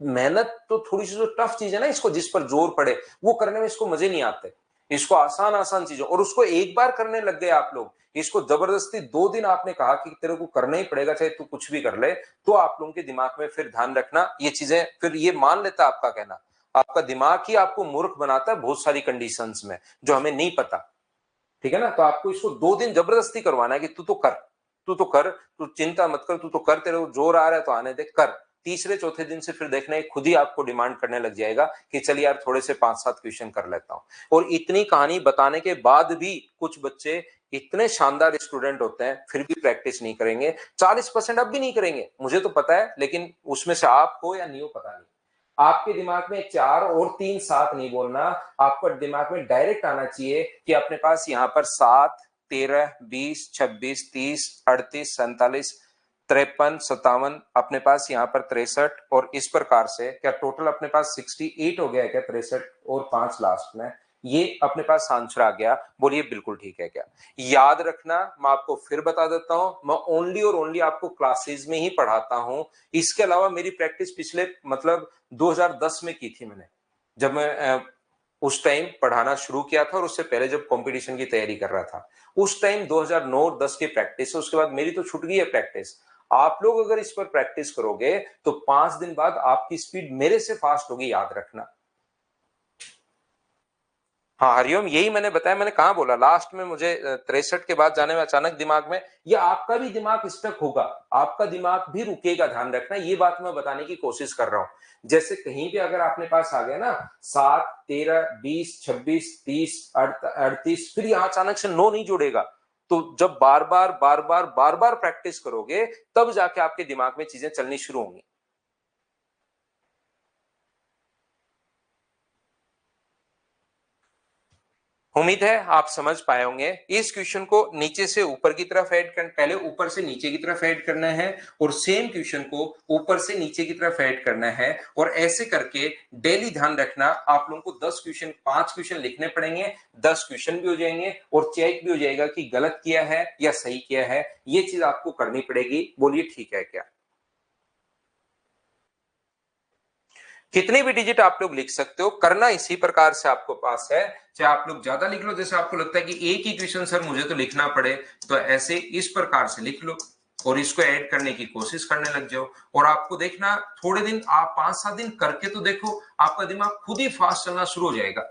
मेहनत तो थोड़ी सी जो टफ चीज है ना, इसको जिस पर जोर पड़े वो करने में इसको मजे नहीं आते, इसको आसान आसान चीजों, और उसको एक बार करने लग गए आप लोग, इसको जबरदस्ती 2 दिन आपने कहा कि तेरे को करना ही पड़ेगा चाहे तू कुछ भी कर ले, तो आप लोगों के दिमाग में फिर ध्यान रखना ये चीजें, फिर ये मान लेता आपका कहना, आपका दिमाग ही आपको मूर्ख बनाता है बहुत सारी कंडीशंस में जो हमें नहीं पता। ठीक है ना, तो आपको इसको 2 दिन जबरदस्ती करवाना है कि तू तो कर, तू तो कर, तू चिंता मत कर, तू तो कर, तेरे को जोर आ रहा है तो आने दे, कर। तीसरे चौथे दिन से फिर देखना है खुद ही आपको डिमांड करने लग जाएगा कि चल यार थोड़े से 5-7 क्वेश्चन कर लेता हूं। और इतनी कहानी बताने के बाद भी कुछ बच्चे इतने शानदार स्टूडेंट होते हैं फिर भी प्रैक्टिस नहीं करेंगे, 40% अब भी नहीं करेंगे, मुझे तो पता है, लेकिन उसमें से आप हो या नहीं हो पता नहीं। आपके दिमाग में 4 और 3 7 नहीं बोलना, आपको दिमाग में डायरेक्ट आना चाहिए कि अपने पास यहाँ पर 7 13 20 26 30 38 47 53 57, अपने पास यहाँ पर 63, और इस प्रकार से क्या टोटल अपने पास 68 हो गया है क्या, 63 और 5 लास्ट में, ये अपने पास आंसर आ गया। बोलिए बिल्कुल ठीक है क्या? याद रखना, मैं आपको फिर बता देता हूं, मैं ओनली और ओनली आपको क्लासेस में ही पढ़ाता हूं, इसके अलावा मेरी प्रैक्टिस पिछले मतलब 2010 में की थी मैंने, जब मैं उस टाइम पढ़ाना शुरू किया था, और उससे पहले जब कंपटीशन की तैयारी कर रहा था, उस टाइम 2009-10 की प्रैक्टिस है, उसके बाद मेरी तो छूट गई है प्रैक्टिस। आप लोग अगर इस पर प्रैक्टिस करोगे तो 5 दिन बाद आपकी स्पीड मेरे से फास्ट होगी, याद रखना। हाँ हरिओम, यही मैंने बताया, मैंने कहा बोला लास्ट में मुझे 63 के बाद जाने में अचानक दिमाग में, या आपका भी दिमाग स्टक होगा, आपका दिमाग भी रुकेगा, ध्यान रखना, ये बात मैं बताने की कोशिश कर रहा हूं। जैसे कहीं भी अगर आपने पास आ गया ना 7 13 20 26 30 38, फिर यहां अचानक से 9 नहीं जुड़ेगा, तो जब बार बार प्रैक्टिस करोगे तब जाके आपके दिमाग में चीजें चलनी शुरू होंगी। उम्मीद है आप समझ पाए होंगे। इस क्वेश्चन को नीचे से ऊपर की तरफ ऐड कर, पहले ऊपर से नीचे की तरफ ऐड करना है, और सेम क्वेश्चन को ऊपर से नीचे की तरफ ऐड करना है, और ऐसे करके डेली ध्यान रखना, आप लोगों को 10 क्वेश्चन 5 क्वेश्चन लिखने पड़ेंगे, 10 क्वेश्चन भी हो जाएंगे, और चेक भी हो जाएगा कि गलत किया है या सही किया है, ये चीज आपको करनी पड़ेगी। बोलिए ठीक है क्या? कितने भी डिजिट आप लोग लिख सकते हो, करना इसी प्रकार से आपको पास है, चाहे आप लोग ज्यादा लिख लो, जैसे आपको लगता है कि एक ही क्वेश्चन सर मुझे तो लिखना पड़े, तो ऐसे इस प्रकार से लिख लो, और इसको ऐड करने की कोशिश करने लग जाओ, और आपको देखना थोड़े दिन, आप 5-7 दिन करके तो देखो, आपका दिमाग खुद ही फास्ट चलना शुरू हो जाएगा,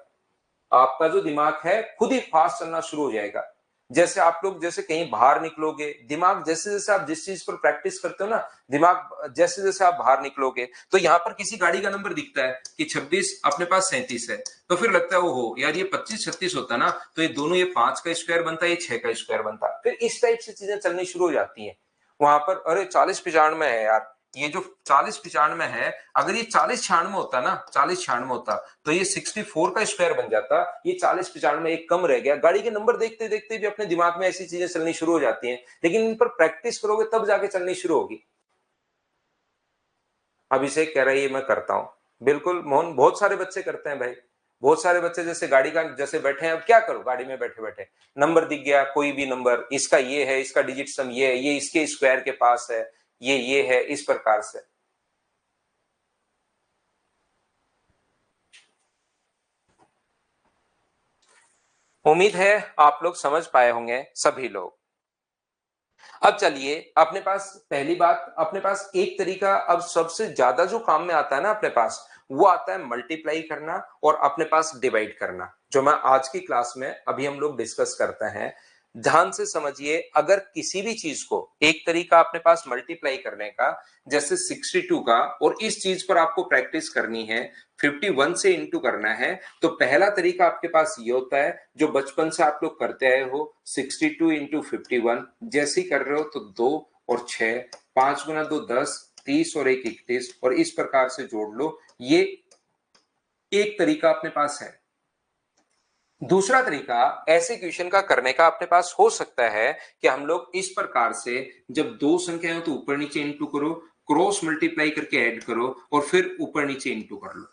आपका जो दिमाग है खुद ही फास्ट चलना शुरू हो जाएगा। जैसे आप लोग जैसे कहीं बाहर निकलोगे, दिमाग जैसे जैसे आप जिस चीज पर प्रैक्टिस करते हो ना, दिमाग जैसे जैसे आप बाहर निकलोगे तो यहाँ पर किसी गाड़ी का नंबर दिखता है कि 26, अपने पास 37 है, तो फिर लगता है वो हो यार ये 25-36 होता ना, तो ये दोनों, ये 5 का स्क्वायर बनता है, ये 6 का स्क्वायर बनता है, फिर इस टाइप से चीजें चलनी शुरू हो जाती है। वहां पर अरे 40-95 है यार, ये जो 40-95 है, अगर ये 40-96 होता ना, 40-96 होता तो ये 64 का स्क्वायर बन जाता, ये 40-95 एक कम रह गया। गाड़ी के नंबर देखते देखते भी अपने दिमाग में ऐसी चीजें चलनी शुरू हो जाती हैं, लेकिन इन पर प्रैक्टिस करोगे तब जाके चलनी शुरू होगी। अभिषेक कह रहा है ये मैं करता हूँ, बिल्कुल मोहन, बहुत सारे बच्चे करते हैं भाई, बहुत सारे बच्चे जैसे गाड़ी का जैसे बैठे हैं, अब क्या करो गाड़ी में बैठे बैठे नंबर दिख गया, कोई भी नंबर, इसका ये है, इसका डिजिट सम ये है, ये इसके स्क्वायर के पास है, ये है, इस प्रकार से। उम्मीद है आप लोग समझ पाए होंगे सभी लोग। अब चलिए, अपने पास पहली बात, अपने पास एक तरीका अब सबसे ज्यादा जो काम में आता है ना अपने पास, वो आता है मल्टीप्लाई करना और अपने पास डिवाइड करना, जो मैं आज की क्लास में अभी हम लोग डिस्कस करते हैं। ध्यान से समझिए, अगर किसी भी चीज को एक तरीका अपने पास मल्टीप्लाई करने का, जैसे 62 का, और इस चीज पर आपको प्रैक्टिस करनी है, 51 से इंटू करना है, तो पहला तरीका आपके पास ये होता है जो बचपन से आप लोग करते आए हो, 62 इंटू 51। जैसे ही कर रहे हो तो 2 और 6, 5 गुना 2 10, 30 और 1 31, और इस प्रकार से जोड़ लो। ये एक तरीका अपने पास है। दूसरा तरीका ऐसे क्वेश्चन का करने का अपने पास हो सकता है कि हम लोग इस प्रकार से, जब दो संख्या हो तो ऊपर नीचे इंटू करो, क्रॉस मल्टीप्लाई करके ऐड करो, और फिर ऊपर नीचे इंटू कर लो।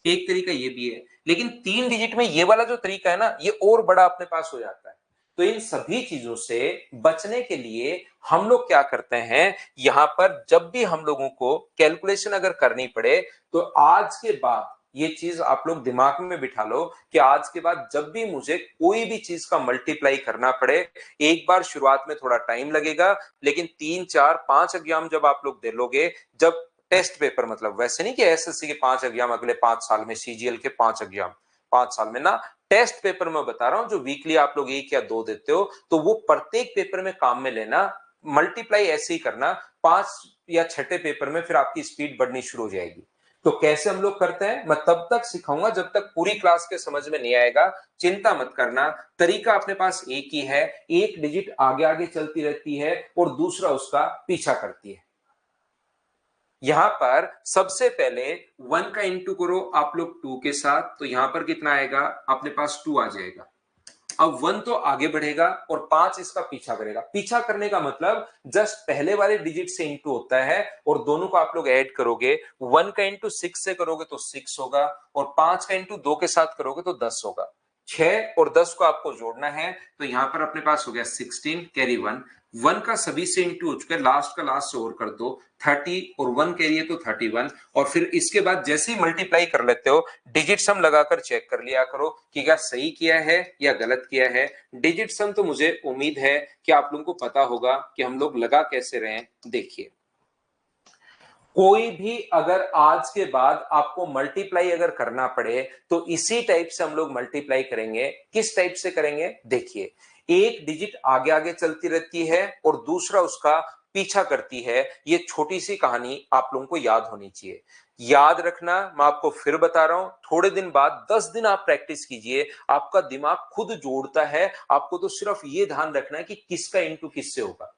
एक तरीका ये भी है, लेकिन 3 डिजिट में ये वाला जो तरीका है ना, ये और बड़ा अपने पास हो जाता है। तो इन सभी चीजों से बचने के लिए हम लोग क्या करते हैं, यहां पर जब भी हम लोगों को कैलकुलेशन अगर करनी पड़े, तो आज के बाद ये चीज आप लोग दिमाग में बिठा लो कि आज के बाद जब भी मुझे कोई भी चीज का मल्टीप्लाई करना पड़े, एक बार शुरुआत में थोड़ा टाइम लगेगा, लेकिन 3 4 5 एग्जाम जब आप लोग दे लोगे, जब टेस्ट पेपर, मतलब वैसे नहीं कि एसएससी के 5 एग्जाम अगले 5 साल में, सीजीएल के 5 एग्जाम 5 साल में ना, टेस्ट पेपर में बता रहा हूं, जो वीकली आप लोग 1 या 2 देते हो, तो वो प्रत्येक पेपर में काम में लेना, मल्टीप्लाई ऐसे ही करना। 5 या 6 पेपर में फिर आपकी स्पीड बढ़नी शुरू हो जाएगी। तो कैसे हम लोग करते हैं, मैं तब तक सिखाऊंगा जब तक पूरी क्लास के समझ में नहीं आएगा। चिंता मत करना, तरीका अपने पास एक ही है, एक डिजिट आगे आगे चलती रहती है और दूसरा उसका पीछा करती है। यहां पर सबसे पहले 1 का इंटू करो आप लोग 2 के साथ, तो यहां पर कितना आएगा, अपने पास 2 आ जाएगा। अब 1 तो आगे बढ़ेगा और 5 इसका पीछा करेगा। पीछा करने का मतलब जस्ट पहले वाले डिजिट से इंटू होता है, और दोनों को आप लोग ऐड करोगे। 1 का इंटू 6 से करोगे तो 6 होगा, और 5 का इंटू 2 के साथ करोगे तो 10 होगा। 6 और 10 को आपको जोड़ना है, तो यहां पर अपने पास हो गया 16 कैरी 1। 1 का सभी से इंटू हो चुका है, लास्ट का लास्ट से और कर दो, 30, और 1 कैरी है तो 31। और फिर इसके बाद जैसे ही मल्टीप्लाई कर लेते हो, डिजिट सम लगाकर चेक कर लिया करो कि क्या सही किया है या गलत किया है। डिजिट सम तो मुझे उम्मीद है कि आप लोगों को पता होगा कि हम लोग लगा कैसे रहे हैं। देखिए, कोई भी अगर आज के बाद आपको मल्टीप्लाई अगर करना पड़े, तो इसी टाइप से हम लोग मल्टीप्लाई करेंगे। किस टाइप से करेंगे, देखिए, एक डिजिट आगे आगे चलती रहती है और दूसरा उसका पीछा करती है। ये छोटी सी कहानी आप लोगों को याद होनी चाहिए। याद रखना, मैं आपको फिर बता रहा हूं, थोड़े दिन बाद 10 दिन आप प्रैक्टिस कीजिए, आपका दिमाग खुद जोड़ता है। आपको तो सिर्फ ये ध्यान रखना है कि किसका इंटू किससे होगा।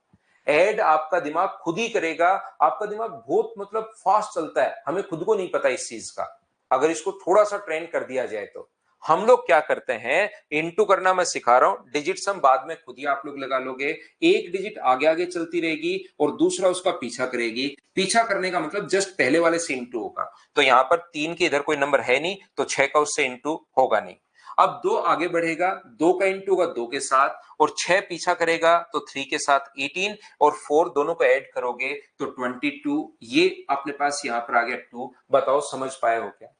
ऐड आपका दिमाग खुद ही करेगा। आपका दिमाग बहुत, मतलब फास्ट चलता है, हमें खुद को नहीं पता इस चीज का। अगर इसको थोड़ा सा ट्रेन कर दिया जाए तो हम लोग क्या करते हैं, इंटू करना मैं सिखा रहा हूं, डिजिट सम बाद में खुद ही आप लोग लगा लोगे। एक डिजिट आगे आगे चलती रहेगी और दूसरा उसका पीछा करेगी। पीछा करने का मतलब जस्ट पहले वाले से इंटू होगा। तो यहां पर 3 के इधर कोई नंबर है नहीं, तो 6 का उससे इंटू होगा नहीं। अब 2 आगे बढ़ेगा, 2 का इंटू होगा 2 के साथ, और 6 पीछा करेगा तो 3 के साथ 18, और 4 दोनों को ऐड करोगे तो 22। ये अपने पास यहां पर आ गया 2। बताओ समझ पाए हो क्या।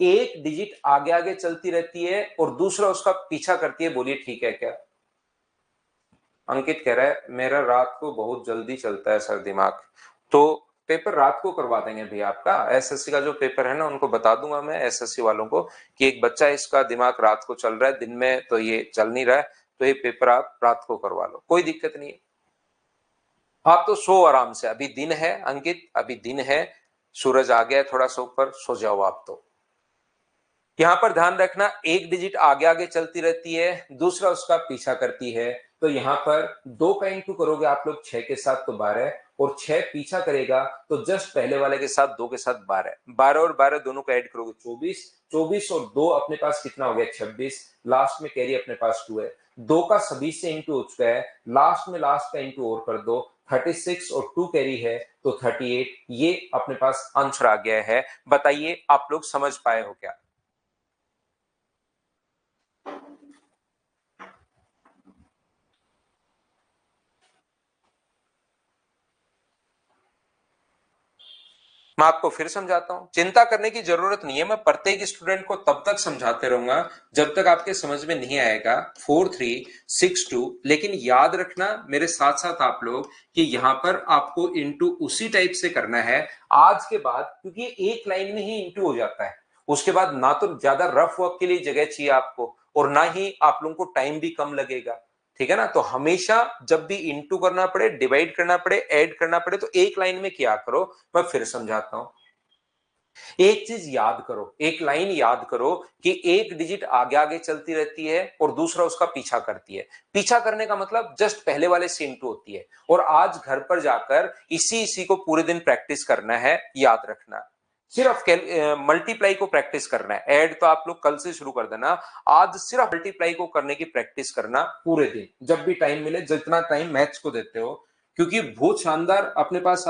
एक डिजिट आगे आगे चलती रहती है और दूसरा उसका पीछा करती है, बोलिए ठीक है क्या। अंकित कह रहा है मेरा रात को बहुत जल्दी चलता है सर दिमाग, तो पेपर रात को करवा देंगे भैया आपका। एसएससी का जो पेपर है ना, उनको बता दूंगा मैं एसएससी वालों को कि एक बच्चा इसका दिमाग रात को चल रहा है, दिन में तो ये चल नहीं रहा है, तो ये पेपर आप रात को करवा लो, कोई दिक्कत नहीं है। आप तो सो आराम से, अभी दिन है अंकित, अभी दिन है, सूरज आ गया है थोड़ा सा ऊपर, सो जाओ आप तो। यहां पर ध्यान रखना, एक डिजिट आगे आगे चलती रहती है, दूसरा उसका पीछा करती है। तो यहां पर 2 का इंटू करोगे आप लोग 6 के साथ तो 12, और 6 पीछा करेगा तो जस्ट पहले वाले के साथ 2 के साथ 12, 12 और 12 दोनों को ऐड करोगे 24, 24 और 2 अपने पास कितना हो गया 26। लास्ट में कैरी अपने पास 2 है, 2 का सभी से इंटू हो चुका है, लास्ट में लास्ट का इंटू और कर दो, 36 और 2 कैरी है तो 38। ये अपने पास आंसर आ गया है। बताइए आप लोग समझ पाए हो क्या। मैं आपको फिर समझाता हूं, चिंता करने की जरूरत नहीं है। मैं प्रत्येक स्टूडेंट को तब तक समझाते रहूंगा जब तक आपके समझ में नहीं आएगा 4362। लेकिन याद रखना मेरे साथ साथ आप लोग कि यहां पर आपको इंटू उसी टाइप से करना है आज के बाद, क्योंकि एक लाइन में ही इंटू हो जाता है। उसके बाद ना तो ज्यादा रफ वर्क के लिए जगह चाहिए आपको, और ना ही आप लोगों को टाइम भी कम लगेगा। ठीक है ना? तो हमेशा जब भी इंटू करना पड़े, डिवाइड करना पड़े, ऐड करना पड़े, तो एक लाइन में किया करो। मैं फिर समझाता हूं। एक चीज याद करो, एक लाइन याद करो कि एक डिजिट आगे आगे चलती रहती है और दूसरा उसका पीछा करती है। पीछा करने का मतलब जस्ट पहले वाले से इंटू होती है। और आज घर पर जाकर इसी इसी को पूरे दिन प्रैक्टिस करना है, याद रखना। सिर्फ मल्टीप्लाई को प्रैक्टिस करना है। ऐड तो आप लोग कल से शुरू कर देना। आज सिर्फ मल्टीप्लाई को करने की प्रैक्टिस करना पूरे दिन, जब भी टाइम मिले, जितना टाइम मैथ्स को देते हो, क्योंकि बहुत शानदार अपने पास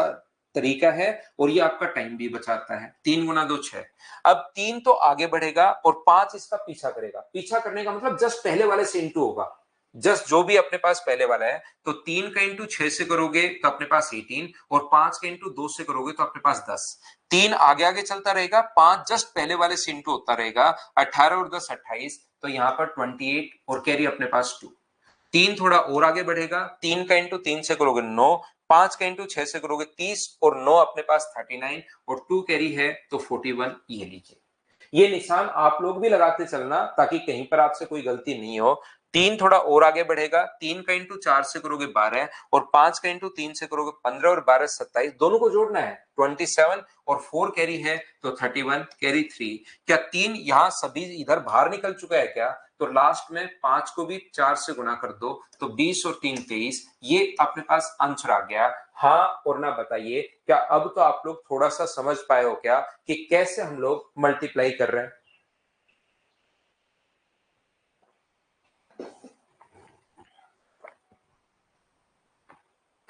तरीका है और ये आपका टाइम भी बचाता है। 3 गुना 2 6। अब 3 तो आगे बढ़ेगा और 5 इसका पीछा करेगा। पीछा करने का मतलब जस्ट पहले वाले से इंटू होगा, जस्ट जो भी अपने पास पहले वाला है। तो 3 का इंटू 6 से करोगे तो अपने पास 18, और 5 का इंटू 2 से करोगे तो अपने पास 10। 3 आगे आगे चलता रहेगा, 5 जस्ट पहले वाले से इंटू होता रहेगा। 18 और 10 28, तो यहां पर 28 और कैरी अपने पास 2। 3 थोड़ा और आगे बढ़ेगा, 3 का इंटू 3 से करोगे 9, 5 का इंटू 6 से करोगे 30, और 9 अपने पास 39, और 2 कैरी है तो 41। ये लीजिए, ये निशान आप लोग भी लगाते चलना ताकि कहीं पर आपसे कोई गलती नहीं हो। 3 थोड़ा और आगे बढ़ेगा, 3 का इंटू 4 से करोगे 12, और 5 का इंटू 3 से करोगे 15, और 12 27, दोनों को जोड़ना है 27, और 4 कैरी है तो 31, कैरी 3। क्या 3 यहां सभी इधर बाहर निकल चुका है क्या? तो लास्ट में 5 को भी 4 से गुना कर दो तो 20 और 3 23, ये अपने पास आंसर आ गया। हाँ और ना बताइए, क्या अब तो आप लोग थोड़ा सा समझ पाए हो क्या कि कैसे हम लोग मल्टीप्लाई कर रहे हैं?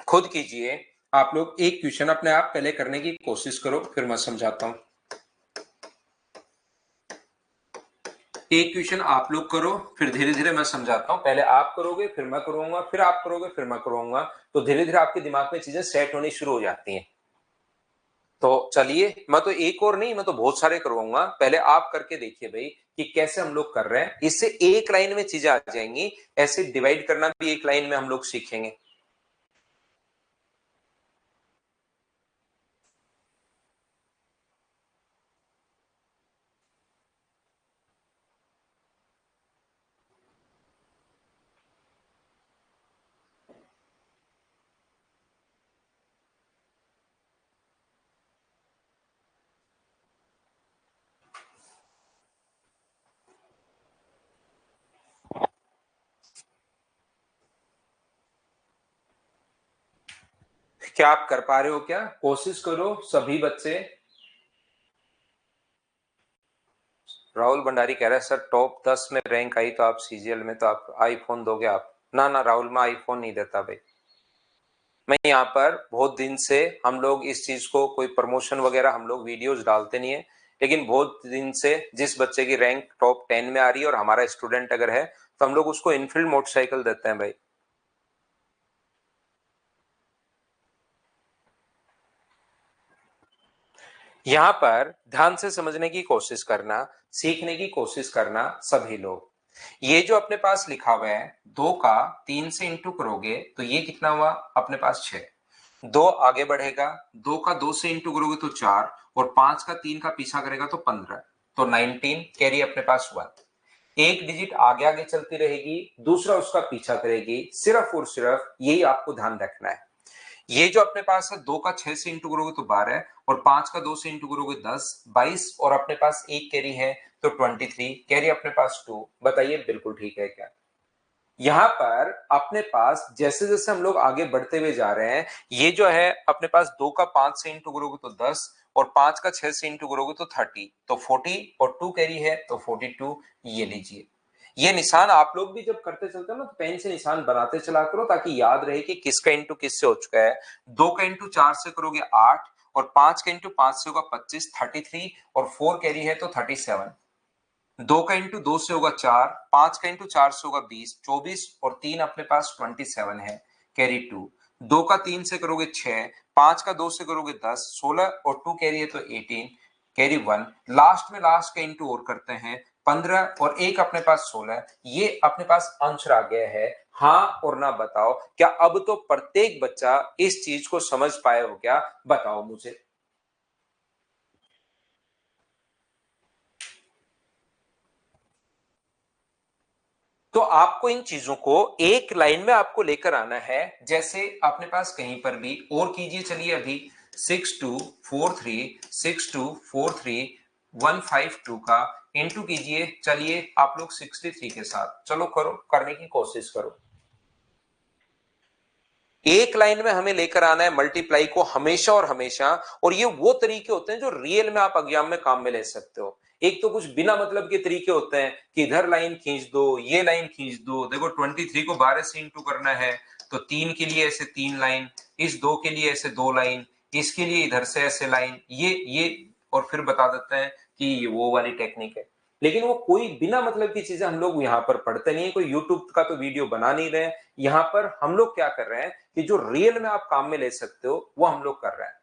खुद कीजिए। आप लोग एक क्वेश्चन अपने आप पहले करने की कोशिश करो, फिर मैं समझाता हूं। एक क्वेश्चन आप लोग करो, फिर धीरे धीरे मैं समझाता हूं। पहले आप करोगे, फिर मैं करूंगा, फिर आप करोगे, फिर मैं करूंगा। तो धीरे धीरे आपके दिमाग में चीजें सेट होनी शुरू हो जाती हैं। तो चलिए, मैं तो एक और नहीं, मैं तो बहुत सारे करवाऊंगा। पहले आप करके देखिए भाई कि कैसे हम लोग कर रहे हैं। इससे एक लाइन में चीजें आ जाएंगी। ऐसे डिवाइड करना भी एक लाइन में हम लोग सीखेंगे। क्या आप कर पा रहे हो? क्या कोशिश करो सभी बच्चे। राहुल भंडारी कह रहा है सर टॉप 10 में रैंक आई तो आप सीजीएल में तो आप आईफोन दोगे आप? ना ना राहुल, मैं आईफोन नहीं देता भाई। मैं यहाँ पर बहुत दिन से, हम लोग इस चीज को कोई प्रमोशन वगैरह हम लोग वीडियोस डालते नहीं है, लेकिन बहुत दिन से जिस बच्चे की रैंक टॉप 10 में आ रही है और हमारा स्टूडेंट अगर है, तो हम लोग उसको इनफील्ड मोटरसाइकिल देते हैं भाई। यहाँ पर ध्यान से समझने की कोशिश करना, सीखने की कोशिश करना सभी लोग। ये जो अपने पास लिखा हुआ है, 2 का 3 से इंटू करोगे तो ये कितना हुआ अपने पास 6। 2 आगे बढ़ेगा, 2 का 2 से इंटू करोगे तो 4, और 5 का 3 का पीछा करेगा तो 15, तो 19, कैरी अपने पास 1। एक डिजिट आगे आगे चलती रहेगी, दूसरा उसका पीछा करेगी। सिर्फ और सिर्फ यही आपको ध्यान रखना है। ये जो अपने पास है, 2 का 6 से इंटू करोगे तो 12, और 5 का 2 से इंटू करोगे 10 22, और अपने पास एक कैरी है तो 23, कैरी अपने पास 2। बताइए बिल्कुल ठीक है क्या? यहां पर अपने पास जैसे जैसे हम लोग आगे बढ़ते हुए जा रहे हैं, ये जो है अपने पास 2 का 5 से इंटू करोगे तो 10, और 5 का 6 से इंटू करोगे तो 30, तो 40, और 2 कैरी है तो 42। ये लीजिए, ये निशान आप लोग भी जब करते चलते हो ना, तो पेन से निशान बनाते चला करो ताकि याद रहे कि किसका इंटू किससे हो चुका है। 2 का इंटू 4 से करोगे 8, और 5 का इंटू 5 से होगा 25 33, और 4 कैरी है तो 37। 2 का इंटू 2 से होगा 4, 5 का इंटू 4 से होगा 20 24, और 3 अपने पास 27 है, कैरी 2। 2 का 3 से करोगे 6, 5 का 2 से करोगे 10, 16 और 2 कैरी है तो 18, कैरी 1, लास्ट में लास्ट का इंटू और करते हैं 15 और एक अपने पास 16, ये अपने पास आंसर आ गया है। हाँ और ना बताओ, क्या अब तो प्रत्येक बच्चा इस चीज को समझ पाए हो क्या? बताओ मुझे। तो आपको इन चीजों को एक लाइन में आपको लेकर आना है। जैसे अपने पास कहीं पर भी और कीजिए, चलिए अभी 6243 का इंटू कीजिए। चलिए आप लोग 63 के साथ चलो करो, करने की कोशिश करो। एक लाइन में हमें लेकर आना है मल्टीप्लाई को हमेशा और हमेशा। और ये वो तरीके होते हैं जो रियल में आप एग्जाम में काम में ले सकते हो। एक तो कुछ बिना मतलब के तरीके होते हैं कि इधर लाइन खींच दो, ये लाइन खींच दो। देखो 23 को 12 से इंटू करना है तो 3 के लिए ऐसे 3 लाइन, इस 2 के लिए ऐसे 2 लाइन, इसके लिए इधर से ऐसे लाइन, ये और फिर बता देते हैं कि ये वो वाली टेक्निक है। लेकिन वो कोई बिना मतलब की चीजें हम लोग यहाँ पर पढ़ते नहीं है, कोई यूट्यूब का तो वीडियो बना नहीं रहे। यहाँ पर हम लोग क्या कर रहे हैं कि जो रियल में आप काम में ले सकते हो वो हम लोग कर रहे हैं।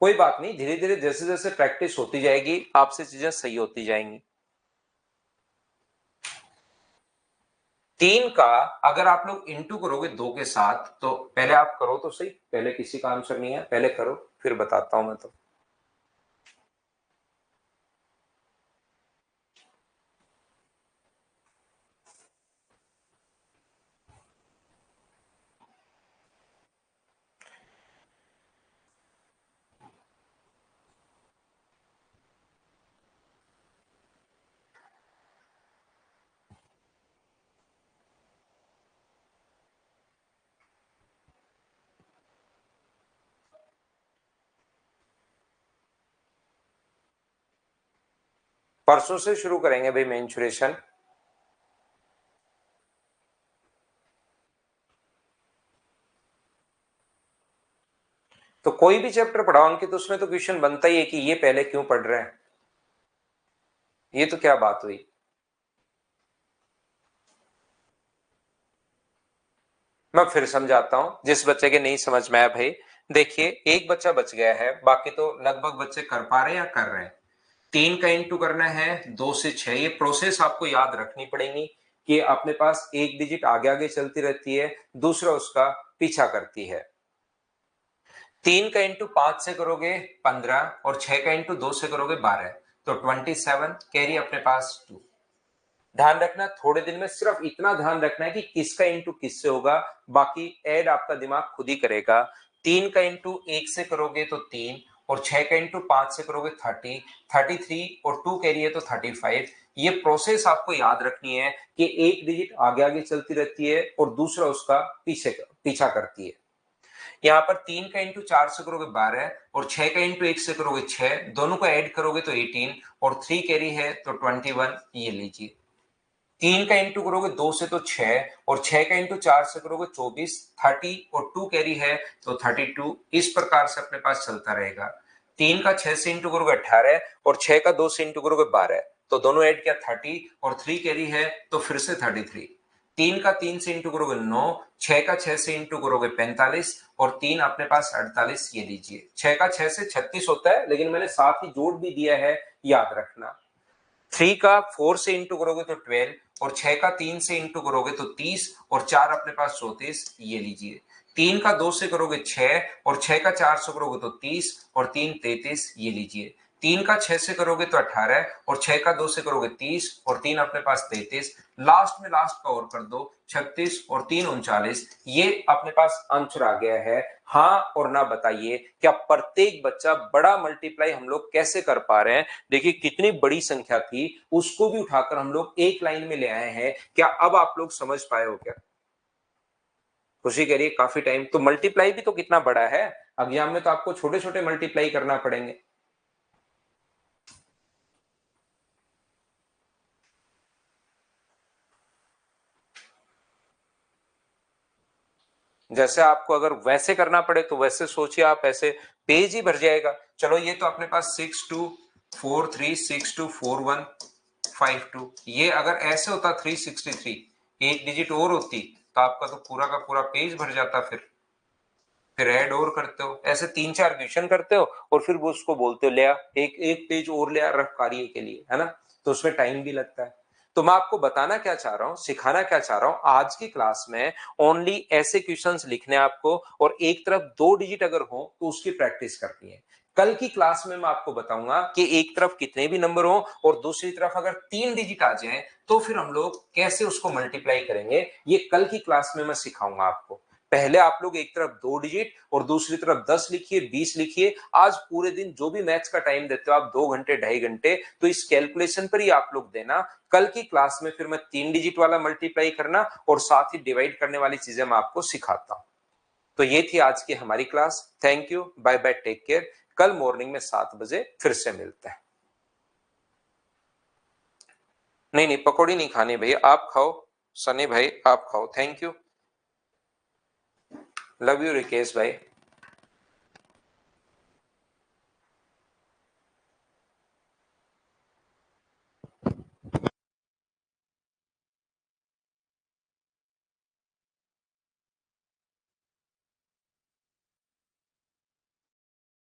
कोई बात नहीं, धीरे धीरे जैसे जैसे प्रैक्टिस होती जाएगी आपसे चीजें सही होती जाएंगी। 3 का अगर आप लोग इंटू करोगे 2 के साथ, तो पहले आप करो तो सही, पहले किसी का आंसर नहीं है, पहले करो फिर बताता हूं मैं। तो परसों से शुरू करेंगे भाई मेंसुरेशन। तो कोई भी चैप्टर पढ़ाओ अंकित, तो उसमें तो क्वेश्चन बनता ही है कि ये पहले क्यों पढ़ रहे हैं। ये तो क्या बात हुई। मैं फिर समझाता हूं जिस बच्चे के नहीं समझ में आया भाई। देखिए एक बच्चा बच गया है, बाकी तो लगभग बच्चे कर पा रहे हैं या कर रहे हैं। 3 का इंटू करना है 2 से 6, ये प्रोसेस आपको याद रखनी पड़ेगी कि अपने पास एक डिजिट आगे आगे चलती रहती है, दूसरा उसका पीछा करती है। 3 का इंटू 5 से करोगे 15 और 6 का इंटू 2 से करोगे 12, तो 27, कैरी अपने पास 2। ध्यान रखना थोड़े दिन में सिर्फ इतना ध्यान रखना है कि किसका इंटू किससे होगा, बाकी ऐड आपका दिमाग खुद ही करेगा। 3 का इंटू 1 से करोगे तो 3, और 6 का इंटू 5 से करोगे 30, 33 और 2 कैरी है तो 35। ये प्रोसेस आपको याद रखनी है कि एक डिजिट आगे आगे चलती रहती है और दूसरा उसका पीछा करती है। यहाँ पर 3 का इंटू 4 से करोगे 12, और 6 का इंटू 1 से करोगे 6, दोनों को ऐड करोगे तो 18, और 3 कैरी है तो 21। ये लीजिए 3 का इंटू करोगे 2 से तो 6, और 6 का इंटू 4 से करोगे 24, 30 और 2 कैरी है तो 32। इस प्रकार से अपने पास चलता रहेगा। 3 का 6 से इंटू करोगे 18, और 6 का 2 से इंटू करोगे 12, तो दोनों ऐड किया 30, और 3 कैरी है तो फिर से 33। 3 का 3 से इंटू करोगे 9, 6 का 6 से इंटू करोगे 45, और 3 अपने पास 48। ये लीजिए 6 का 6 से 36 होता है, लेकिन मैंने साथ ही जोड़ भी दिया है, याद रखना। 3 का 4 से इंटू करोगे तो 12, और 6 का 3 से इंटू करोगे तो 30, और 4 अपने पास 34। ये लीजिए 3 का 2 से करोगे 6, और 6 का 4 से करोगे तो 30, और 3 33। ये लीजिए 3 का 6 से करोगे तो 18, और 6 का 2 से करोगे 30, और 3 अपने पास 33। लास्ट में लास्ट का और कर दो 36, और 3 39। ये अपने पास आंसर आ गया है। हाँ और ना बताइए, क्या प्रत्येक बच्चा बड़ा मल्टीप्लाई हम लोग कैसे कर पा रहे हैं? देखिए कितनी बड़ी संख्या थी, उसको भी उठाकर हम लोग एक लाइन में ले आए हैं। क्या अब आप लोग समझ पाए हो क्या? खुशी कह रही है काफी टाइम, तो मल्टीप्लाई भी तो कितना बड़ा है। एग्जाम में तो आपको छोटे छोटे मल्टीप्लाई करना पड़ेंगे। जैसे आपको अगर वैसे करना पड़े तो वैसे सोचिए आप, ऐसे पेज ही भर जाएगा। चलो ये तो अपने पास 6243 6241 252। ये अगर ऐसे होता 363, एक डिजिट और होती तो आपका तो पूरा का पूरा पेज भर जाता। फिर ऐड और करते हो, ऐसे 3-4 क्वेश्चन करते हो और फिर वो उसको बोलते हो ले आ, एक एक पेज और ले आ रफ कार्य के लिए, है ना। तो उसमें टाइम भी लगता है। तो मैं आपको बताना क्या चाह रहा हूं, सिखाना क्या चाह रहा हूं, आज की क्लास में ओनली ऐसे क्वेश्चंस लिखने आपको, और एक तरफ 2 डिजिट अगर हो तो उसकी प्रैक्टिस करनी है। कल की क्लास में मैं आपको बताऊंगा कि एक तरफ कितने भी नंबर हो और दूसरी तरफ अगर 3 डिजिट आ जाए तो फिर हम लोग कैसे उसको मल्टीप्लाई करेंगे, ये कल की क्लास में मैं सिखाऊंगा आपको। पहले आप लोग एक तरफ 2 डिजिट और दूसरी तरफ 10 लिखिए, 20 लिखिए। आज पूरे दिन जो भी मैथ्स का टाइम देते हो आप, 2 घंटे 2.5 घंटे, तो इस कैलकुलेशन पर ही आप लोग देना। कल की क्लास में फिर मैं 3 डिजिट वाला मल्टीप्लाई करना और साथ ही डिवाइड करने वाली चीजें मैं आपको सिखाता हूं। तो ये थी आज की हमारी class. Thank you, bye bye, take care. कल मॉर्निंग में 7 बजे फिर से मिलते हैं। नहीं नहीं, पकौड़ी नहीं खानी भैया, आप खाओ। सनी भाई आप खाओ। Thank you, love you Rikesh भाई।